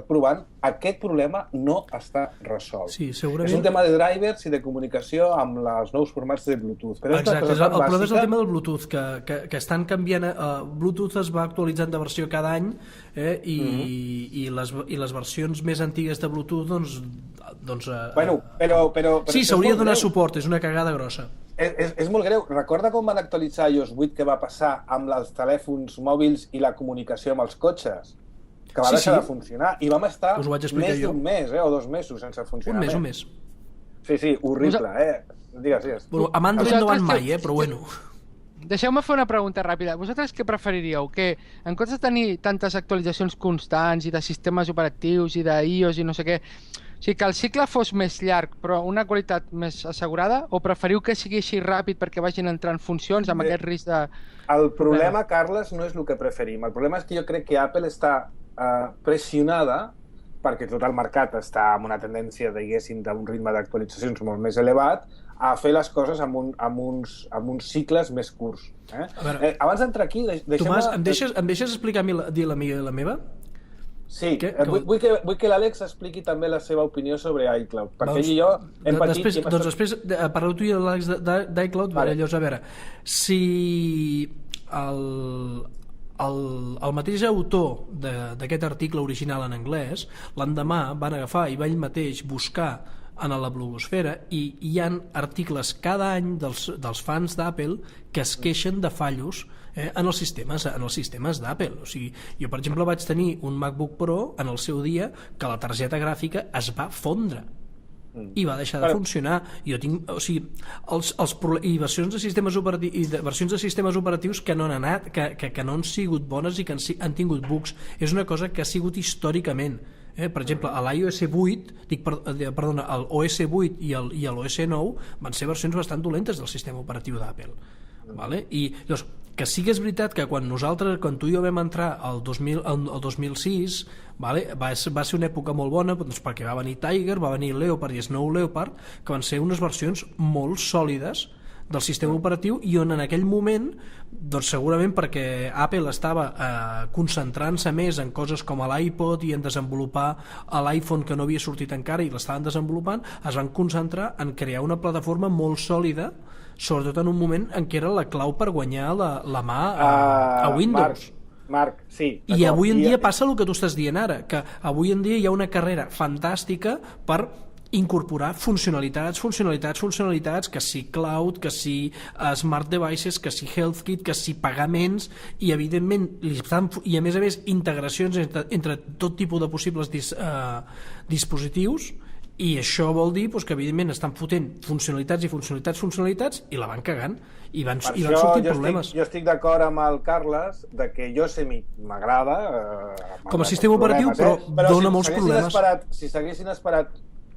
provant, aquest problema no està resolt. Sí, segurament... És un tema de drivers i de comunicació amb els nous formats de Bluetooth. Però exacte, el problema és el tema del Bluetooth, que estan canviant... Bluetooth es va actualitzant de versió cada any i les versions més antigues de Bluetooth, doncs... Sí, s'hauria de donar suport, és una cagada grossa. És molt greu. Recorda com van actualitzar iOS 8 que va passar amb els telèfons mòbils i la comunicació amb els cotxes? Que va deixar de funcionar. I vam estar més d'un mes o 2 mesos sense funcionar. Un mes. Sí, horrible, Digues. Amb Android no van mai, però bueno. Deixeu-me fer una pregunta ràpida. Vosaltres què preferiríeu? Que en comptes de tenir tantes actualitzacions constants i de sistemes operatius i d'iOS i no sé què, o sigui, que el cicle fos més llarg però una qualitat més assegurada, o preferiu que sigui així ràpid perquè vagin entrant funcions amb aquest risc de... El problema, Carles, no és el que preferim. El problema és que jo crec que Apple està pressionada, perquè tot el mercat està amb una tendència, diguéssim, d'un ritme d'actualitzacions molt més elevat, a fer les coses amb uns cicles més curts. Abans d'entrar aquí, Tomàs, em deixes explicar dir la meva i la meva? Sí, vull que l'Àlex expliqui també la seva opinió sobre iCloud, perquè ell i jo hem patit... Doncs després, parleu tu i l'Àlex d'iCloud, llavors, a veure, si el mateix autor d'aquest article original en anglès, l'endemà van agafar i va ell mateix buscar en la blogosfera i hi ha articles cada any dels fans d'Apple que es queixen de fallos en els sistemes d'Apple. O sigui, jo, per exemple, vaig tenir un MacBook Pro en el seu dia que la targeta gràfica es va fondre i va deixar de funcionar. Jo tinc, o sigui, i versions de sistemes operatius que no han anat, que no han sigut bones i que han tingut bugs. És una cosa que ha sigut històricament. Per exemple, a l'iOS 8, el OS 8 i l'OS 9 van ser versions bastant dolentes del sistema operatiu d'Apple. Vale? I llavors, que sí que és veritat que quan tu i jo vam entrar el 2006, vale? va ser una època molt bona, doncs, perquè va venir Tiger, va venir Leopard i Snow Leopard, que van ser unes versions molt sòlides del sistema operatiu i on en aquell moment, doncs segurament perquè Apple estava concentrant-se més en coses com l'iPod i en desenvolupar l'iPhone que no havia sortit encara i l'estaven desenvolupant, es van concentrar en crear una plataforma molt sòlida, sobretot en un moment en què era la clau per guanyar la mà a Windows. Marc, sí. I avui en dia passa el que tu estàs dient ara, que avui en dia hi ha una carrera fantàstica per incorporar funcionalitats, que si cloud, que si smart devices, que si HealthKit, que si pagaments, i evidentment i a més integracions entre tot tipus de possibles dispositius, i això vol dir que evidentment estan fotent funcionalitats i la van cagant i van sortint problemes. Jo estic d'acord amb el Carles de que Yosemite m'agrada com a sistema operatiu, però dona molts problemes. Si s'haguessin esperat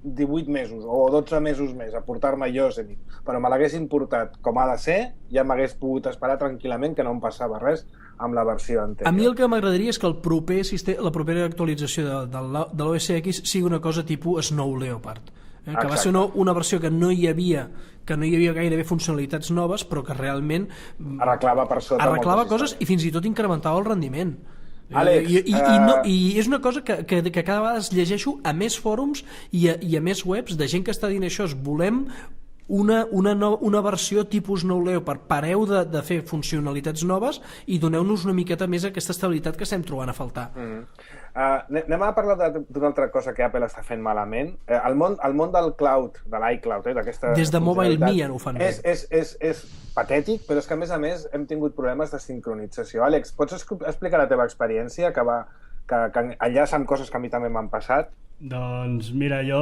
18 mesos o 12 mesos més a portar-me Yosemite, però me l'haguessin portat com ha de ser, ja m'hagués pogut esperar tranquil·lament, que no em passava res amb la versió anterior. A mi el que m'agradaria és que la propera actualització de l'OS X sigui una cosa tipus Snow Leopard, que va ser una versió que no hi havia gairebé funcionalitats noves, però que realment arreglava per sota coses i fins i tot incrementava el rendiment. Àlex, i és una cosa que cada vegada es llegeixo a més fòrums i a més webs de gent que està dient això, volem una versió tipus Snow Leopard, pareu de fer funcionalitats noves i doneu-nos una miqueta més aquesta estabilitat que estem trobant a faltar. Anem a parlar d'una altra cosa que Apple està fent malament. El món del cloud, de l'iCloud, des de MobileMe ja no ho fan bé. És patètic, però és que a més hem tingut problemes de sincronització. Àlex, pots explicar la teva experiència, que enllaça amb coses que a mi també m'han passat? Doncs mira, jo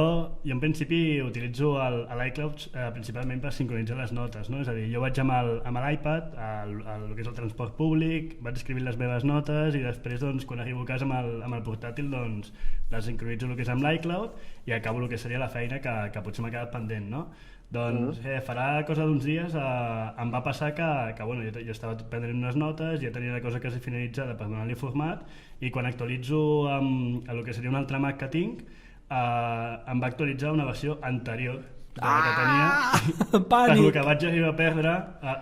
en principi utilitzo l'iCloud principalment per sincronitzar les notes, no? És a dir, jo vaig amb l'iPad al que és el transport públic, vaig escrivint les meves notes i després doncs, quan arribo a casa amb el portàtil doncs, les sincronitzo el que és amb l'iCloud i acabo el que seria la feina que potser m'ha quedat pendent, no? Doncs farà cosa d'uns dies em va passar que bueno, jo estava prenent unes notes, ja tenia la cosa quasi finalitzada per donar-li format i quan actualitzo amb el que seria un altre Mac que tinc em va actualitzar una versió anterior de la que tenia per el que vaig arribar a perdre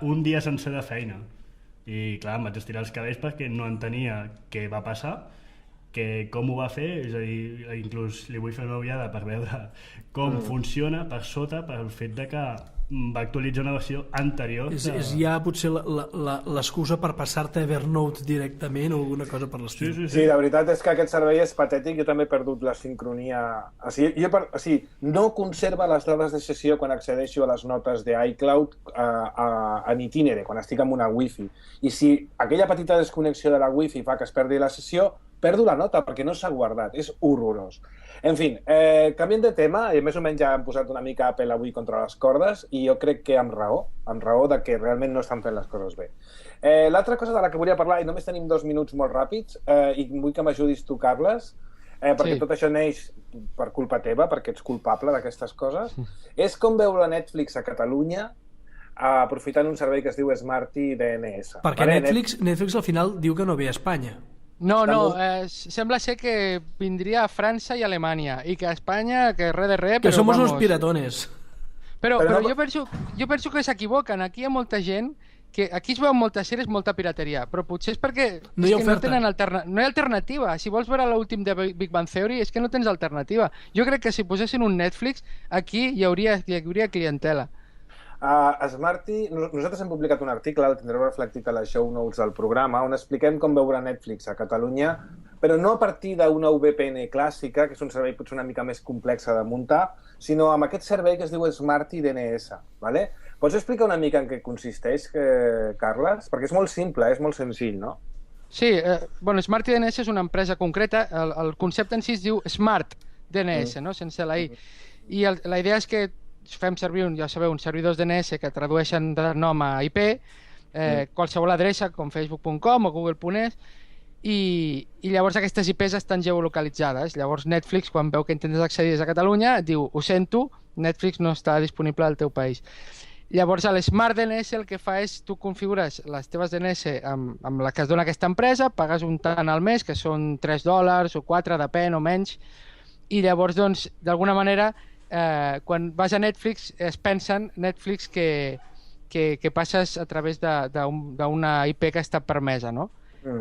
un dia sencer de feina i clar, em vaig estirar els cabells perquè no entenia què va passar, com ho va fer, és a dir, inclús li vull fer una ullada per veure com funciona per sota pel fet de que va actualitzar una versió anterior. És ja potser l'excusa per passar-te Evernote directament o alguna cosa per l'estil. Sí, la veritat és que aquest servei és patètic, jo també he perdut la sincronia. No conserva les dades de sessió quan accedeixo a les notes d'iCloud en itinere, quan estic amb una wifi. I si aquella petita desconnexió de la wifi fa que es perdi la sessió, perdo la nota perquè no s'ha guardat, és horrorós. En fi, canviant de tema, més o menys ja hem posat una mica Apple avui contra les cordes i jo crec que amb raó de que realment no estan fent les coses bé. L'altra cosa de la que volia parlar, i només tenim 2 minuts molt ràpids, i vull que m'ajudis tu, Carles, perquè tot això neix per culpa teva, perquè ets culpable d'aquestes coses, és com veure Netflix a Catalunya aprofitant un servei que es diu Smarty DNS. Perquè Netflix al final diu que no ve a Espanya. No, sembla ser que vindria a França i Alemanya i que a Espanya, que res de res... Que som uns piratones. Però jo penso que s'equivoquen. Aquí hi ha molta gent que aquí es veuen moltes sèries, molta pirateria, però potser és perquè no hi ha alternativa. Si vols veure l'últim de Big Bang Theory és que no tens alternativa. Jo crec que si posessin un Netflix aquí hi hauria clientela. Smarty, nosaltres hem publicat un article, el tindreu reflectit a les show notes del programa, on expliquem com veure Netflix a Catalunya, però no a partir d'una VPN clàssica, que és un servei potser una mica més complex de muntar, sinó amb aquest servei que es diu Smarty DNS. ¿Vale? Pots explicar una mica en què consisteix, Carles? Perquè és molt simple, és molt senzill, no? Sí, Smarty DNS és una empresa concreta, el concepte en si es diu Smart DNS, no? Sense la I. I la idea és que fem servir, ja sabeu, uns servidors DNS que tradueixen de nom a IP, qualsevol adreça com facebook.com o google.es, i llavors aquestes IPs estan geolocalitzades. Llavors Netflix, quan veu que intentes accedir des de Catalunya, diu, ho sento, Netflix no està disponible al teu país. Llavors l'Smart DNS el que fa és tu configures les teves DNS amb la que es dona aquesta empresa, pagues un tant al mes, que són $3 o 4, depèn o menys, i llavors, doncs, d'alguna manera, quan vas a Netflix, es pensen Netflix que passes a través d'una IP que està permesa, no?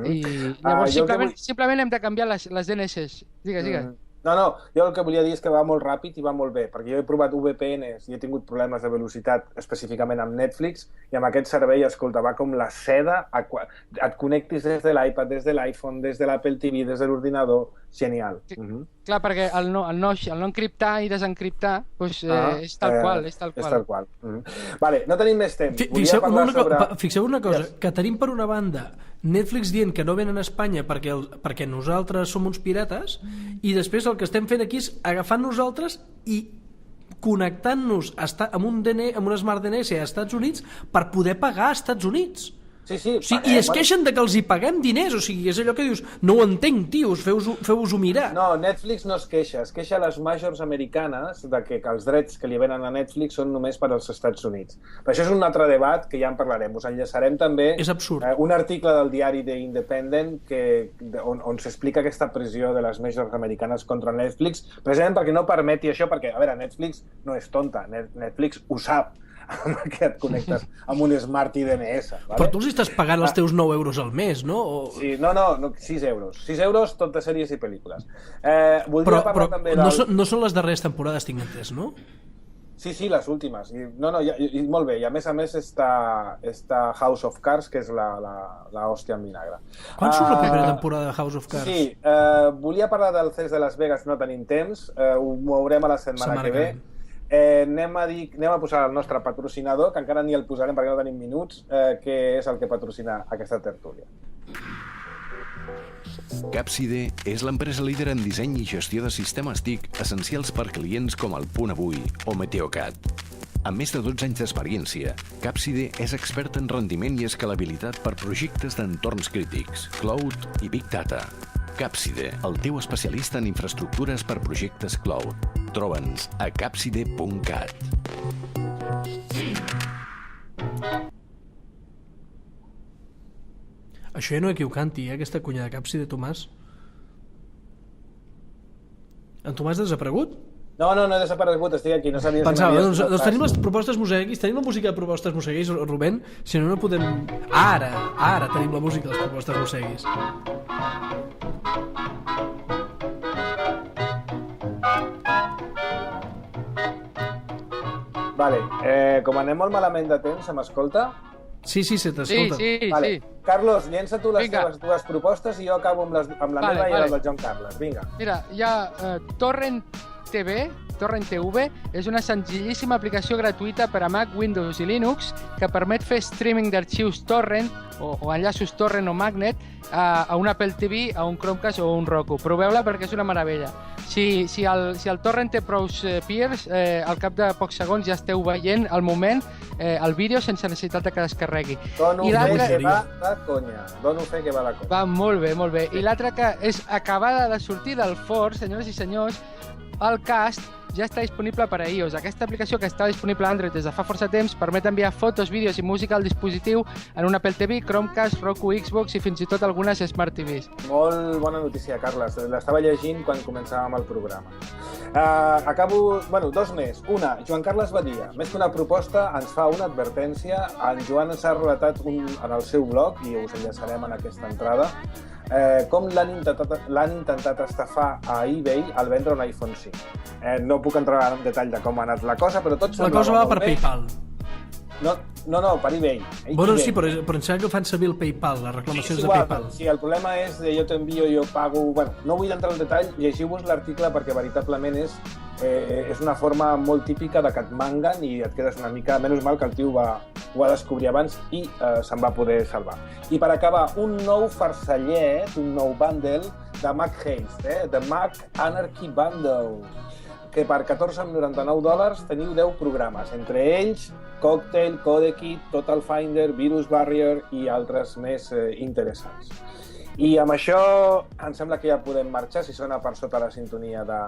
I llavors simplement hem de canviar les DNS. Digues. No, jo el que volia dir és que va molt ràpid i va molt bé, perquè jo he provat VPNs i he tingut problemes de velocitat específicament amb Netflix, i amb aquest servei, escolta, va com la seda, et connectis des de l'iPad, des de l'iPhone, des de l'Apple TV, des de l'ordinador, genial. Clar, perquè el no encriptar i desencriptar és tal qual. És tal qual. Vale, no tenim més temps. Fixeu una cosa, que tenim per una banda Netflix dient que no venen a Espanya perquè nosaltres som uns pirates, i després el que estem fent aquí és agafant nosaltres i connectant-nos amb un Smart DNS a Estats Units per poder pagar a Estats Units. Sí, i es queixen de que els hi paguem diners, o sigui, és allò que dius, no ho entenc, tios, feu-vos-ho mirar. No, Netflix no es queixa a les majors americanes de que els drets que li venen a Netflix són només per als Estats Units. Però això és un altre debat que ja en parlarem. Us enllaçarem també un article del diari The Independent on s'explica aquesta pressió de les majors americanes contra Netflix, precisament perquè no permeti això, perquè, a veure, Netflix no és tonta, Netflix ho sap, que et connectes amb un Smart DNS. Vale? Però tu els estàs pagant els teus 9 euros al mes, no? Sí, no, 6 euros. 6 euros tot de sèries i pel·lícules. Però també no són les darreres temporades, tinc entès, no? Sí, les últimes. I molt bé. I a més està House of Cards, que és l'hòstia en vinagre. Quan surt la primera temporada de House of Cards? Sí, volia parlar del CES de Las Vegas, no tenim temps. Ho mourem a la setmana que ve. Anem a posar el nostre patrocinador, que encara ni el posarem perquè no tenim minuts, que és el que patrocina aquesta tertúlia. Capside és l'empresa líder en disseny i gestió de sistemes TIC essencials per clients com el Punt Avui o Meteocat. Amb més de 12 anys d'experiència, Capside és expert en rendiment i escalabilitat per projectes d'entorns crítics, cloud i Big Data. Capside, el teu especialista en infraestructures per projectes cloud. Troba'ns a capside.cat. Això ja no equivocanti, aquesta cunya de Capside, Tomàs. En Tomàs desaparegut? No he desaparegut, estic aquí, no sabia... Pensava, doncs tenim les propostes museguis, tenim la música de propostes museguis, Rubén, si no podem... Ara tenim la música de les propostes museguis. Vale, com anem molt malament de temps, se m'escolta? Sí, se t'escolta. Sí. Carlos, llença tu les teves dues propostes i jo acabo amb la meva i la del Joan Carles. Vinga. Mira, hi ha Torrent TV, Torrent TV, és una senzillíssima aplicació gratuïta per a Mac, Windows i Linux que permet fer streaming d'arxius torrent o enllaços torrent o magnet a un Apple TV, a un Chromecast o un Roku. Proveu-la perquè és una meravella. Si el torrent té prous peers, al cap de pocs segons ja esteu veient al moment el vídeo sense necessitat que descarregui. Dono fe que va la conya. Va molt bé. I l'altra que és acabada de sortir del forn, senyores i senyors, el Cast ja està disponible per a iOS. Aquesta aplicació, que està disponible a Android des de fa força temps, permet enviar fotos, vídeos i música al dispositiu en un Apple TV, Chromecast, Roku, Xbox i fins i tot algunes Smart TVs. Molt bona notícia, Carles. L'estava llegint quan començàvem el programa. Dos més. Una, Joan Carles Badia. Més que una proposta, ens fa una advertència. En Joan ens ha relatat en el seu blog, i us enllaçarem en aquesta entrada, com l'han intentat estafar a eBay al vendre un iPhone 5. No puc entrar en detall de com ha anat la cosa, però tot semblava molt bé. La cosa va per PayPal. No, per eBay. Bueno, sí, però em sembla que fan servir el PayPal, les reclamacions de PayPal. Sí, el problema és de jo t'envio, jo pago... Bueno, no vull entrar en detall, llegiu-vos l'article perquè veritablement és una forma molt típica de que et manguen i et quedes una mica... Menys mal que el tio ho va descobrir abans i se'n va poder salvar. I per acabar, un nou farcellet, un nou bundle de Mac Haste, The Mac Anarchy Bundle, que per $14,99 teniu 10 programes, entre ells Cocktail, Codekit, Total Finder, Virus Barrier i altres més interessants. I amb això em sembla que ja podem marxar, si sona per sota la sintonia de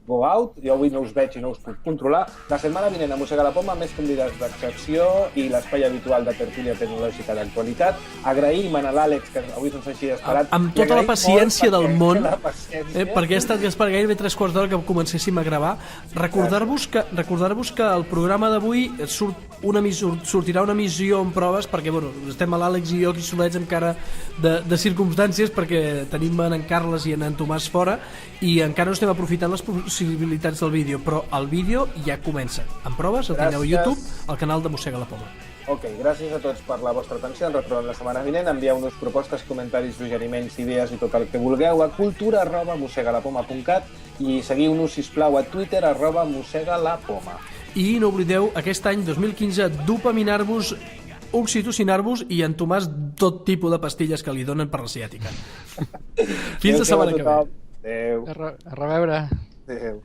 Go Out. Jo avui no us veig i no us puc controlar. La setmana vinent a Mossega la Poma, més convidats d'excepció i l'espai habitual de tertúlia tecnològica d'actualitat. Agraïm a l'Àlex, que avui se'ns hagi esperat. Amb tota la paciència del món, perquè ha estat Gaspar gairebé 3/4 d'hora que comencéssim a gravar. Recordar-vos que el programa d'avui sortirà una emissió en proves, perquè bueno, estem a l'Àlex i jo aquí solets encara de circumstàncies, perquè tenim en Carles i en Tomàs fora i encara no estem aprofitant les possibilitats del vídeo, però el vídeo ja comença. En proves el tindreu a YouTube, al canal de Mossega la Poma. Ok, gràcies a tots per la vostra atenció. Ens retrobem la setmana vinent. Envieu-nos propostes, comentaris, suggeriments, idees i tot el que vulgueu a cultura@mossegalapoma.cat i seguiu-nos, sisplau, a Twitter @mossegalapoma. I no oblideu, aquest any 2015, dopaminar-vos, oxitocinar-vos i en Tomàs tot tipus de pastilles que li donen per la ciàtica. Fins la setmana que ve. Adéu. A reveure. Adéu.